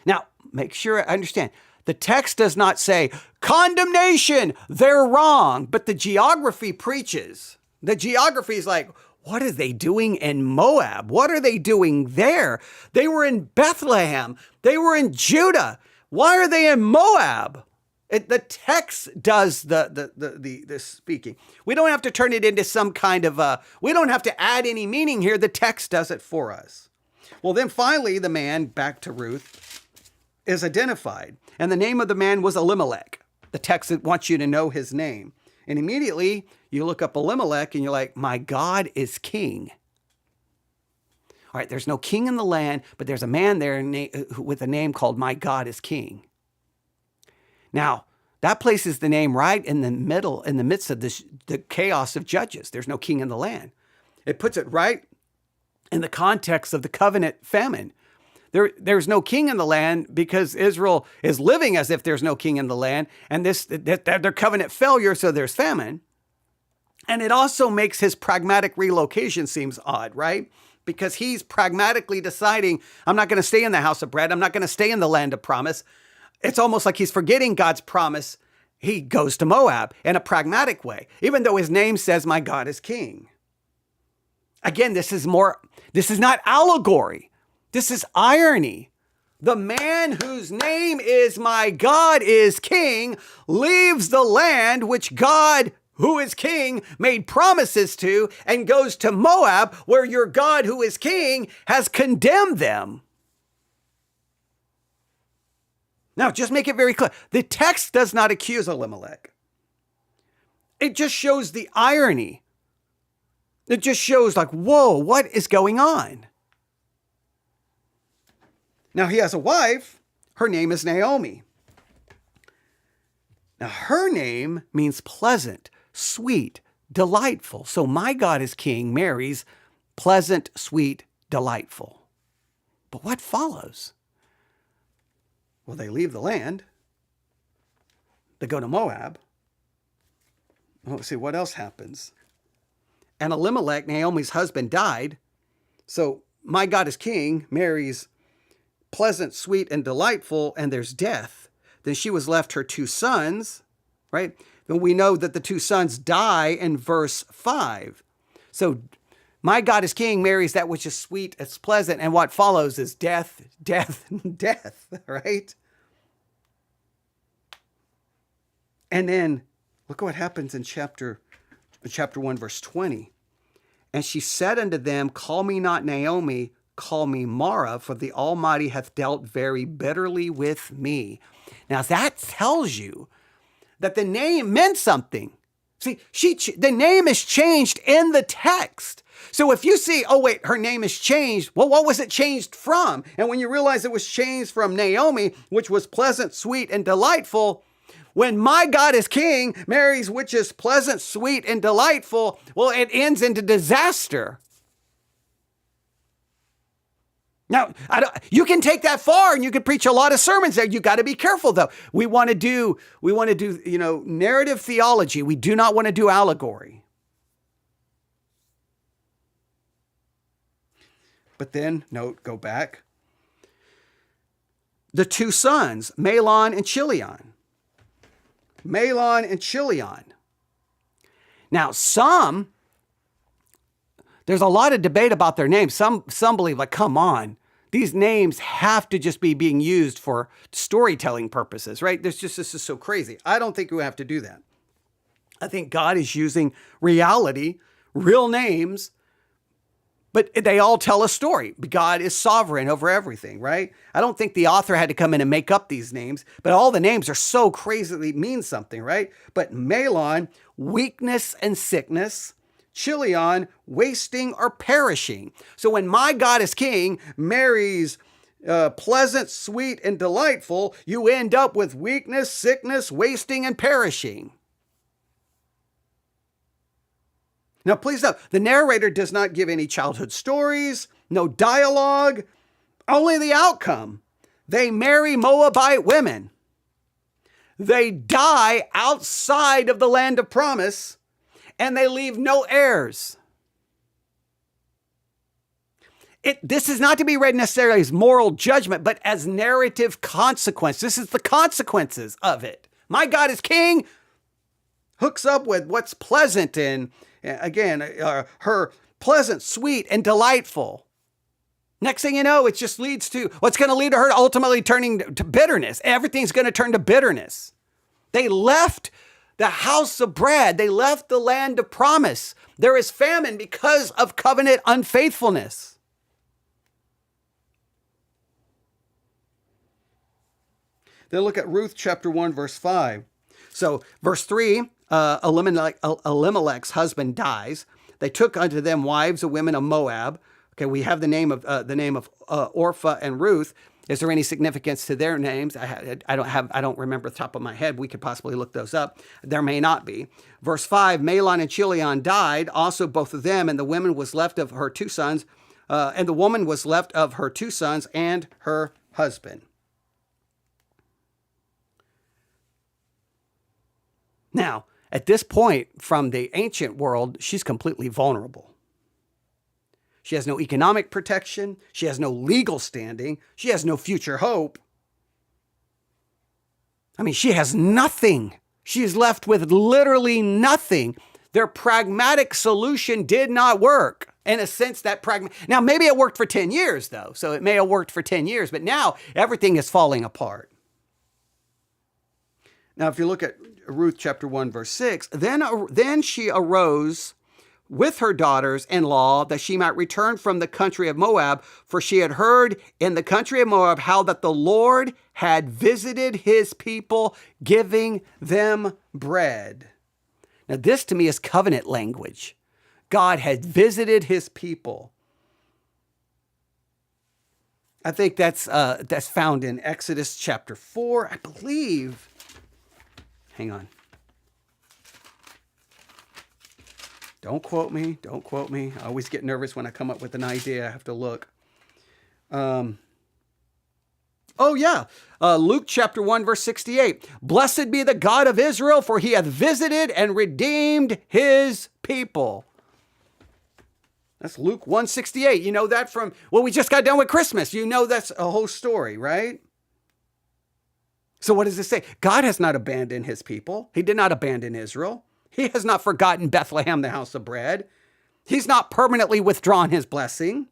Now, make sure I understand. The text does not say, condemnation, they're wrong. But the geography preaches. The geography is like, what are they doing in Moab? What are they doing there? They were in Bethlehem. They were in Judah. Why are they in Moab? The text does the speaking. We don't have to turn it into some kind of we don't have to add any meaning here. The text does it for us. Well, then finally, the man, back to Ruth, is identified. And the name of the man was Elimelech. The text wants you to know his name. And immediately you look up Elimelech and you're like, my God is king. All right, there's no king in the land, but there's a man there with a name called My God is King. Now, that places the name right in the midst of the chaos of Judges. There's no king in the land. It puts it right in the context of the covenant famine. There's no king in the land because Israel is living as if there's no king in the land, and their covenant failure, so there's famine. And it also makes his pragmatic relocation seems odd, right? because he's pragmatically deciding, I'm not going to stay in the house of bread. I'm not going to stay in the land of promise. It's almost like he's forgetting God's promise. He goes to Moab in a pragmatic way, even though his name says, my God is king. Again, this is not allegory. This is irony. The man whose name is my God is king leaves the land which God, who is king, made promises to, and goes to Moab, where your God, who is king, has condemned them. Now, just make it very clear. The text does not accuse Elimelech. It just shows the irony. It just shows like, whoa, what is going on? Now, he has a wife. Her name is Naomi. Now, her name means pleasant, sweet, delightful. So my God is king marries pleasant, sweet, delightful. But what follows? Well, they leave the land. They go to Moab. Well, let's see, what else happens? And Elimelech, Naomi's husband, died. So my God is king marries pleasant, sweet, and delightful, and there's death. Then she was left her 2 sons, right? And we know that the 2 sons die in verse 5. So my God is king marries that which is sweet, it's pleasant, and what follows is death, death, death, right? And then look what happens in chapter 1, verse 20. And she said unto them, call me not Naomi, call me Mara, for the Almighty hath dealt very bitterly with me. Now that tells you that the name meant something. See, the name is changed in the text. So if you see, oh wait, her name is changed, well, what was it changed from? And when you realize it was changed from Naomi, which was pleasant, sweet, and delightful, when my God is king marries which is pleasant, sweet, and delightful, well, it ends into disaster. Now, you can take that far and you can preach a lot of sermons there. You got to be careful though. We want to do, narrative theology. We do not want to do allegory. But then, go back. The 2 sons, Mahlon and Chilion. Mahlon and Chilion. Now, there's a lot of debate about their names. Some believe, like, come on, these names have to just be being used for storytelling purposes, right? This is so crazy. I don't think we have to do that. I think God is using reality, real names, but they all tell a story. God is sovereign over everything, right? I don't think the author had to come in and make up these names, but all the names are so crazily mean something, right? But Mahlon, weakness and sickness. Chilion, wasting or perishing. So when my God is king marries pleasant, sweet, and delightful, you end up with weakness, sickness, wasting, and perishing. Now, please note, the narrator does not give any childhood stories, no dialogue, only the outcome. They marry Moabite women. They die outside of the land of promise, and they leave no heirs. This is not to be read necessarily as moral judgment, but as narrative consequence. This is the consequences of it. My God is king, hooks up with what's pleasant and, again, her pleasant, sweet, and delightful. Next thing you know, it just leads to what's going to lead to her ultimately turning to bitterness. Everything's going to turn to bitterness. They left the house of bread. They left the land of promise. There is famine because of covenant unfaithfulness. Then look at Ruth chapter 1, verse 5. So verse 3, Elimelech's husband dies. They took unto them wives of women of Moab. Okay, we have the name of Orpah and Ruth. Is there any significance to their names? I don't remember the top of my head. We could possibly look those up. There may not be. Verse 5, Mahlon and Chilion died, also both of them, and the woman was left of her 2 sons, and the woman was left of her 2 sons and her husband. Now, at this point, from the ancient world, she's completely vulnerable. She has no economic protection. She has no legal standing. She has no future hope. I mean, she has nothing. She is left with literally nothing. Their pragmatic solution did not work. In a sense, now maybe it worked for 10 years though. So it may have worked for 10 years, but now everything is falling apart. Now, if you look at Ruth chapter 1, verse 6, then she arose with her daughters-in-law that she might return from the country of Moab, for she had heard in the country of Moab how that the Lord had visited his people, giving them bread. Now, this to me is covenant language. God had visited his people. I think that's found in Exodus chapter 4, I believe. Hang on. Don't quote me. Don't quote me. I always get nervous when I come up with an idea. I have to look. Luke chapter 1, verse 68. Blessed be the God of Israel, for he hath visited and redeemed his people. That's Luke 1:68. You know that from, we just got done with Christmas. You know that's a whole story, right? So what does it say? God has not abandoned his people. He did not abandon Israel. He has not forgotten Bethlehem, the house of bread. He's not permanently withdrawn his blessing.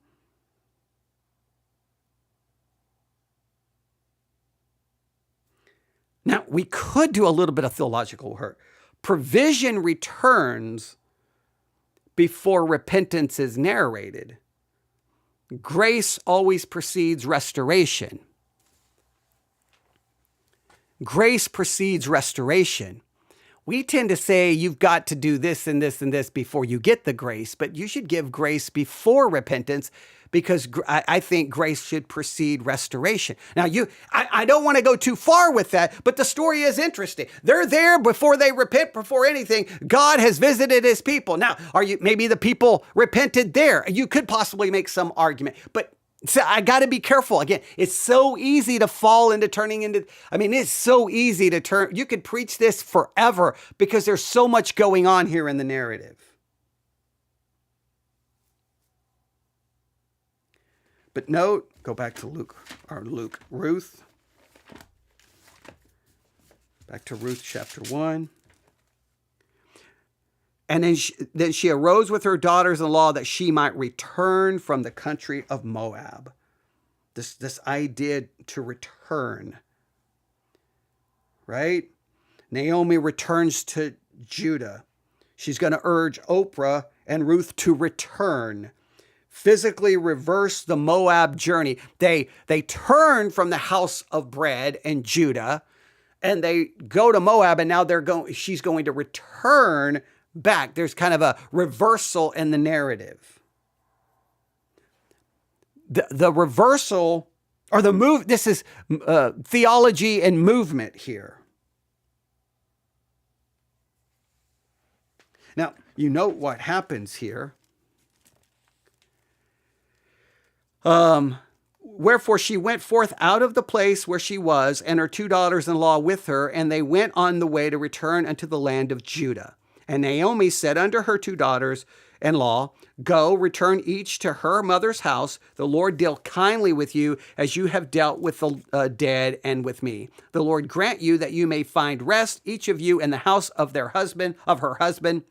Now, we could do a little bit of theological work. Provision returns before repentance is narrated. Grace always precedes restoration. Grace precedes restoration. We tend to say you've got to do this and this and this before you get the grace, but you should give grace before repentance, because I think grace should precede restoration. Now, I don't want to go too far with that, but the story is interesting. They're there before they repent, before anything. God has visited his people. Now, maybe the people repented there? You could possibly make some argument, but so I got to be careful. Again, it's so easy to fall into it's so easy to turn. You could preach this forever because there's so much going on here in the narrative. But note, go back to Ruth. Back to Ruth chapter 1. And then she arose with her daughters-in-law that she might return from the country of Moab. This idea to return, right? Naomi returns to Judah. She's going to urge Oprah and Ruth to return, physically reverse the Moab journey. They turn from the house of bread in Judah, and they go to Moab, and now she's going to return back. There's kind of a reversal in the narrative. The reversal or the move, this is theology and movement here. Now, you note what happens here. Wherefore she went forth out of the place where she was, and her two daughters-in-law with her, and they went on the way to return unto the land of Judah. And Naomi said unto her two daughters-in-law, Go, return each to her mother's house. The Lord deal kindly with you as you have dealt with the dead and with me. The Lord grant you that you may find rest, each of you in the house of her husband.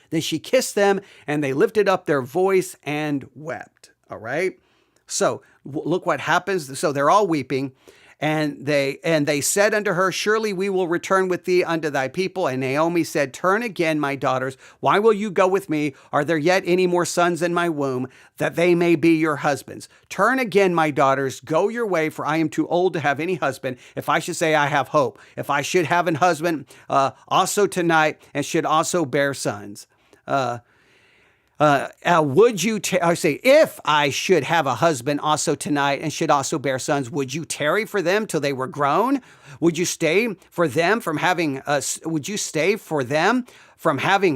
Then she kissed them, and they lifted up their voice and wept. All right. So look what happens. So they're all weeping. And they said unto her, Surely we will return with thee unto thy people. And Naomi said, Turn again, my daughters. Why will you go with me? Are there yet any more sons in my womb, that they may be your husbands? Turn again, my daughters. Go your way, for I am too old to have any husband. If I should say I have hope, if I should have an husband also tonight, and should also bear sons. If I should have a husband also tonight and should also bear sons, would you tarry for them till they were grown? Would you stay for them from having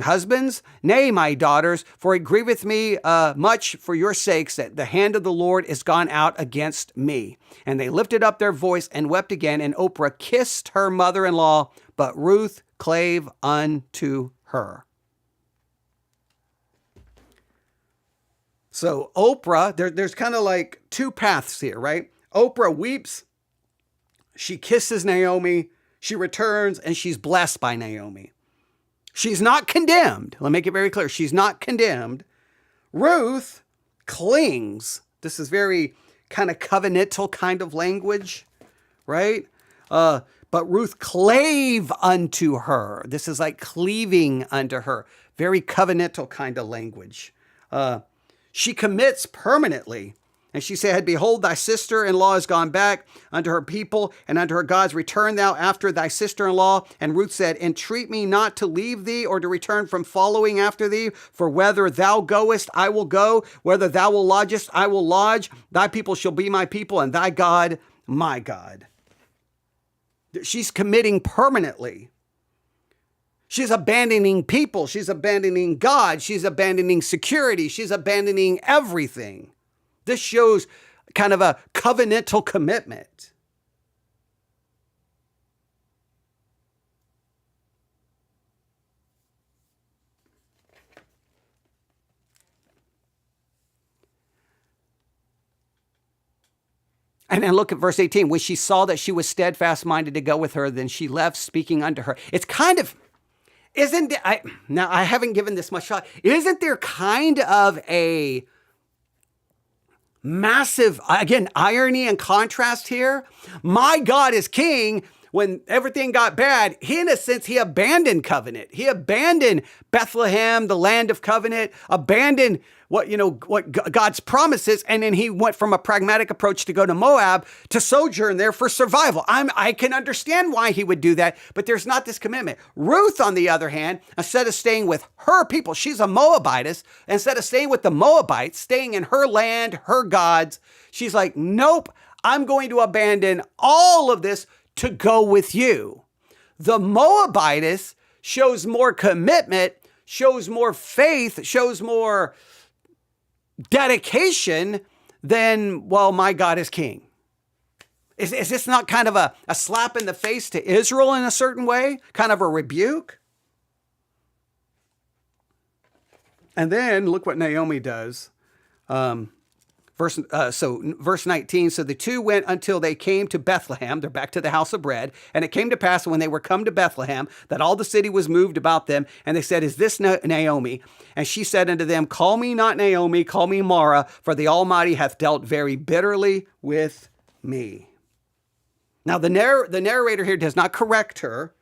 husbands? Nay, my daughters, for it grieveth me much for your sakes that the hand of the Lord is gone out against me. And they lifted up their voice and wept again, and Oprah kissed her mother-in-law, but Ruth clave unto her. So Oprah, there's kind of like two paths here, right? Oprah weeps. She kisses Naomi. She returns and she's blessed by Naomi. She's not condemned. Let me make it very clear. She's not condemned. Ruth clings. This is very kind of covenantal kind of language, right? But Ruth clave unto her. This is like cleaving unto her. Very covenantal kind of language. She commits permanently. And she said, behold, thy sister-in-law is gone back unto her people and unto her gods. Return thou after thy sister-in-law. And Ruth said, entreat me not to leave thee or to return from following after thee. For whether thou goest, I will go. Whether thou will lodgest, I will lodge. Thy people shall be my people and thy God, my God. She's committing permanently. She's abandoning people. She's abandoning God. She's abandoning security. She's abandoning everything. This shows kind of a covenantal commitment. And then look at verse 18. When she saw that she was steadfast minded to go with her, then she left, speaking unto her. It's kind of, now I haven't given this much thought. Isn't there kind of a massive, again, irony and contrast here? My God is king. When everything got bad, in a sense, he abandoned covenant. He abandoned Bethlehem, the land of covenant, abandoned what God's promises. And then he went from a pragmatic approach to go to Moab to sojourn there for survival. I can understand why he would do that, but there's not this commitment. Ruth, on the other hand, instead of staying with her people, she's a Moabitess, instead of staying with the Moabites, staying in her land, her gods, she's like, nope, I'm going to abandon all of this to go with you. The Moabitess shows more commitment, shows more faith, shows more dedication than, well, my God is king. Is this not kind of a slap in the face to Israel in a certain way? Kind of a rebuke? And then look what Naomi does. Verse 19, so the two went until they came to Bethlehem. They're back to the house of bread. And it came to pass when they were come to Bethlehem that all the city was moved about them. And they said, is this Naomi? And she said unto them, call me not Naomi, call me Mara, for the Almighty hath dealt very bitterly with me. Now the narrator here does not correct her.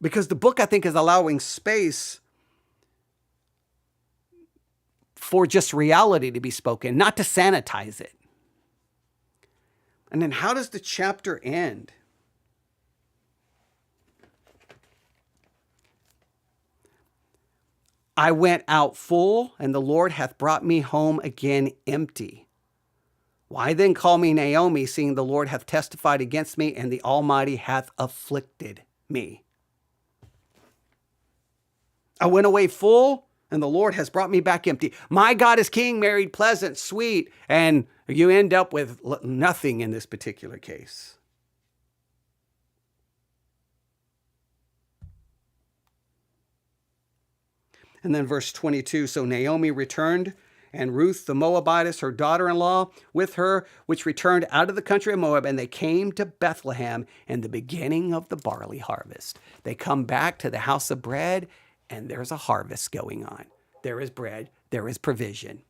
Because the book, I think, is allowing space for just reality to be spoken, not to sanitize it. And then how does the chapter end? I went out full, and the Lord hath brought me home again empty. Why then call me Naomi, seeing the Lord hath testified against me, and the Almighty hath afflicted me? I went away full, and the Lord has brought me back empty. My God is king, married, pleasant, sweet, and you end up with nothing in this particular case. And then verse 22, so Naomi returned, and Ruth the Moabitess, her daughter-in-law, with her, which returned out of the country of Moab, and they came to Bethlehem in the beginning of the barley harvest. They come back to the house of bread, and there's a harvest going on. There is bread, there is provision.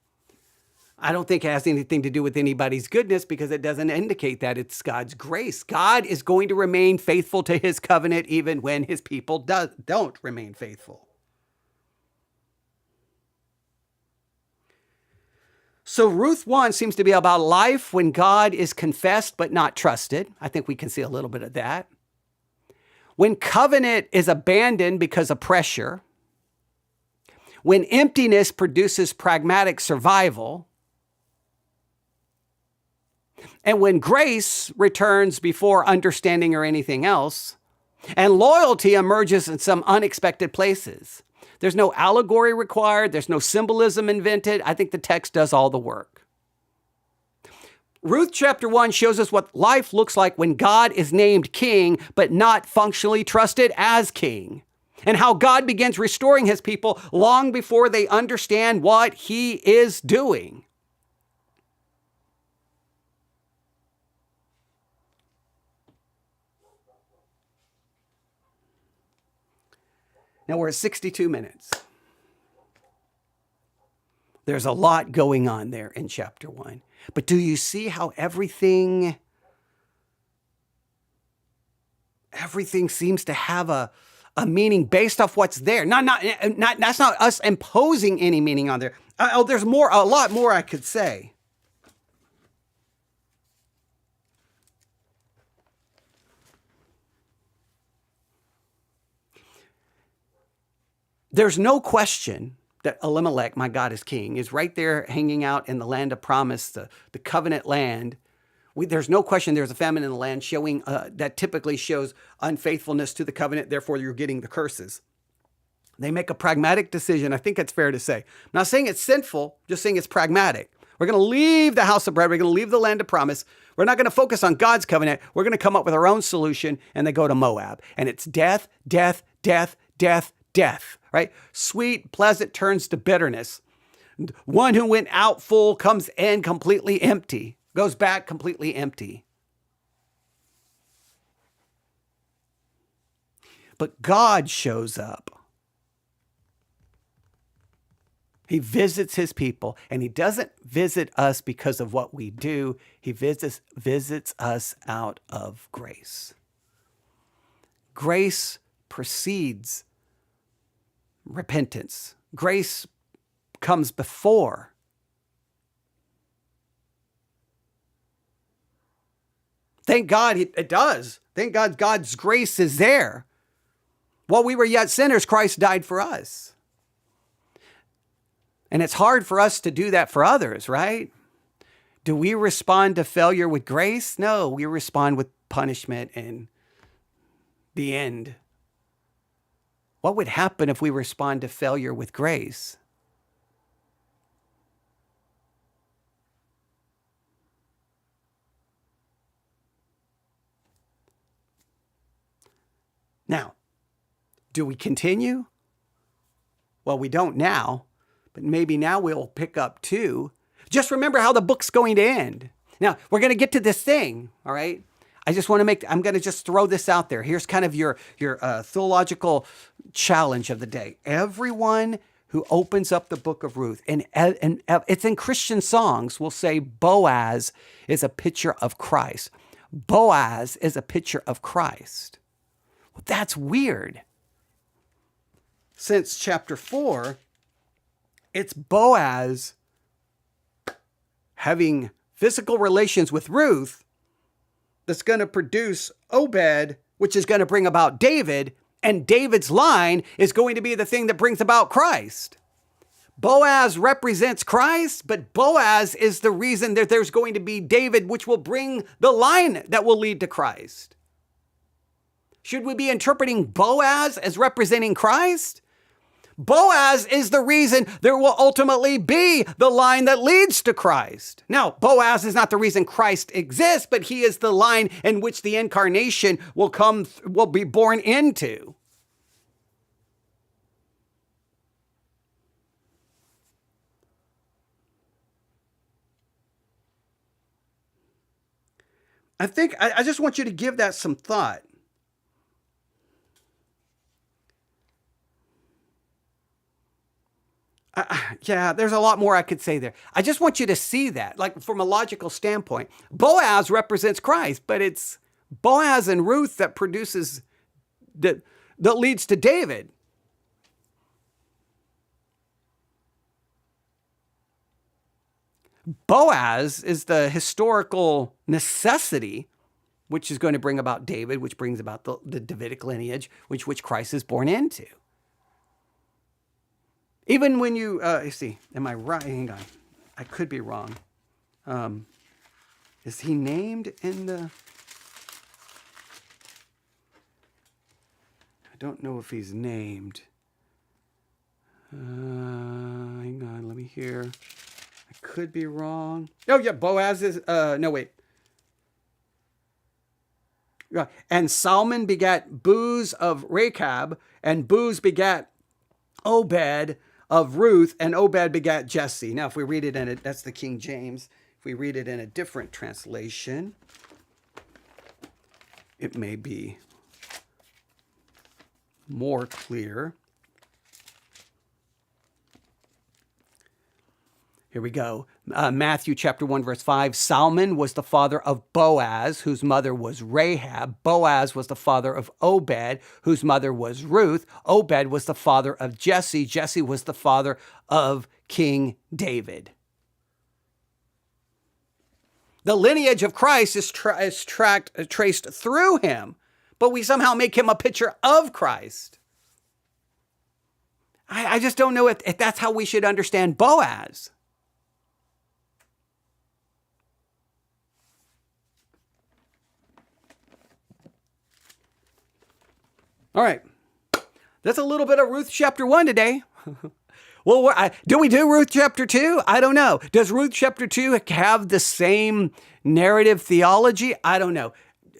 I don't think it has anything to do with anybody's goodness, because it doesn't indicate that. It's God's grace. God is going to remain faithful to his covenant even when his people don't remain faithful. So Ruth 1 seems to be about life when God is confessed but not trusted. I think we can see a little bit of that. When covenant is abandoned because of pressure. When emptiness produces pragmatic survival. And when grace returns before understanding or anything else. And loyalty emerges in some unexpected places. There's no allegory required. There's no symbolism invented. I think the text does all the work. Ruth chapter 1 shows us what life looks like when God is named king, but not functionally trusted as king. and how God begins restoring his people long before they understand what he is doing. Now we're at 62 minutes. There's a lot going on there in chapter 1. But do you see how everything seems to have a meaning based off what's there? That's not us imposing any meaning on there. There's a lot more I could say. There's no question that Elimelech, my God is king, is right there hanging out in the land of promise, the covenant land. There's no question there's a famine in the land showing that typically shows unfaithfulness to the covenant. Therefore, you're getting the curses. They make a pragmatic decision. I think it's fair to say. I'm not saying it's sinful, just saying it's pragmatic. We're going to leave the house of bread. We're going to leave the land of promise. We're not going to focus on God's covenant. We're going to come up with our own solution, and they go to Moab. And it's death, death, death, death, death, right? Sweet, pleasant turns to bitterness. One who went out full comes in completely empty, goes back completely empty. But God shows up. He visits his people, and he doesn't visit us because of what we do. He visits us out of grace. Grace precedes repentance. Grace comes before. Thank God it does. Thank God God's grace is there. While we were yet sinners, Christ died for us. And it's hard for us to do that for others, right? Do we respond to failure with grace? No, we respond with punishment and the end. What would happen if we respond to failure with grace? Now, do we continue? Well, we don't now, but maybe now we'll pick up too. Just remember how the book's going to end. Now, we're going to get to this thing, all right? I'm going to just throw this out there. Here's kind of your theological challenge of the day. Everyone who opens up the book of Ruth, and it's in Christian songs, will say Boaz is a picture of Christ. Boaz is a picture of Christ. Well, that's weird. Since chapter 4, it's Boaz having physical relations with Ruth that's going to produce Obed, which is going to bring about David, and David's line is going to be the thing that brings about Christ. Boaz represents Christ, but Boaz is the reason that there's going to be David, which will bring the line that will lead to Christ. Should we be interpreting Boaz as representing Christ? Boaz is the reason there will ultimately be the line that leads to Christ. Now, Boaz is not the reason Christ exists, but he is the line in which the incarnation will be born into. I just want you to give that some thought. Yeah, there's a lot more I could say there. I just want you to see that, like from a logical standpoint. Boaz represents Christ, but it's Boaz and Ruth that produces, that leads to David. Boaz is the historical necessity, which is going to bring about David, which brings about the Davidic lineage, which Christ is born into. Even when you see, am I right? Hang on. I could be wrong. Is he named in the... I don't know if he's named. Hang on, let me hear. I could be wrong. Oh, yeah, Boaz is... no, wait. And Salmon begat Booz of Rechab, and Booz begat Obed of Ruth, and Obed begat Jesse. Now, if we read it in it, that's the King James. If we read it in a different translation, it may be more clear. Here we go. Matthew chapter 1, verse 5. Salmon was the father of Boaz, whose mother was Rahab. Boaz was the father of Obed, whose mother was Ruth. Obed was the father of Jesse. Jesse was the father of King David. The lineage of Christ is traced through him, but we somehow make him a picture of Christ. I just don't know if that's how we should understand Boaz. All right, that's a little bit of Ruth chapter 1 today. Well, do we do Ruth chapter 2? I don't know. Does Ruth chapter 2 have the same narrative theology? I don't know.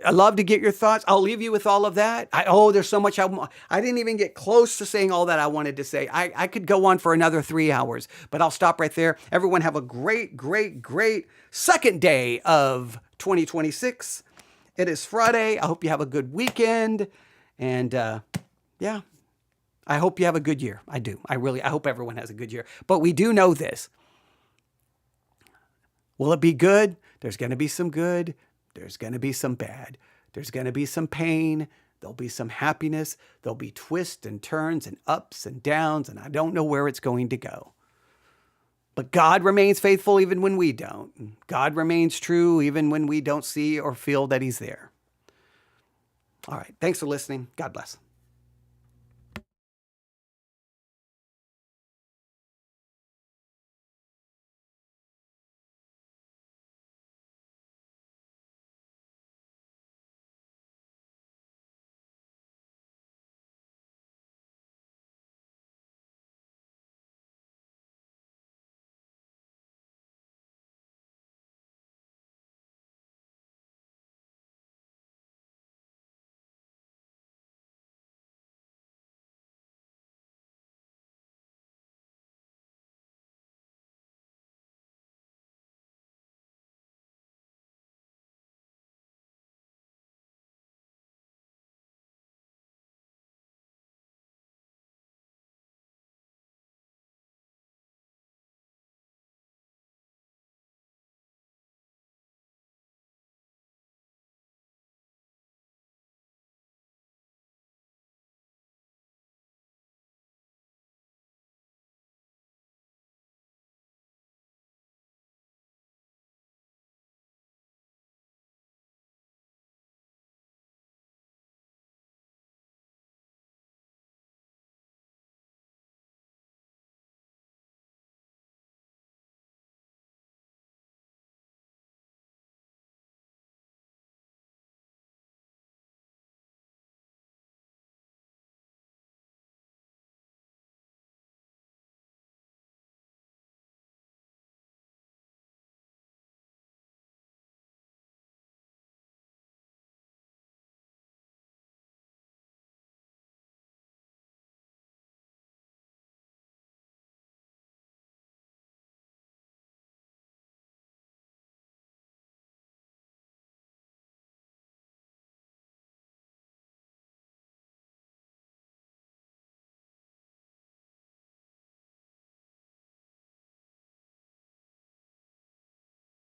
I'd love to get your thoughts. I'll leave you with all of that. There's so much. I didn't even get close to saying all that I wanted to say. I could go on for another 3 hours, but I'll stop right there. Everyone have a great, great, great second day of 2026. It is Friday. I hope you have a good weekend. And yeah, I hope you have a good year. I do. I hope everyone has a good year. But we do know this. Will it be good? There's going to be some good. There's going to be some bad. There's going to be some pain. There'll be some happiness. There'll be twists and turns and ups and downs. And I don't know where it's going to go. But God remains faithful even when we don't. God remains true even when we don't see or feel that he's there. All right. Thanks for listening. God bless.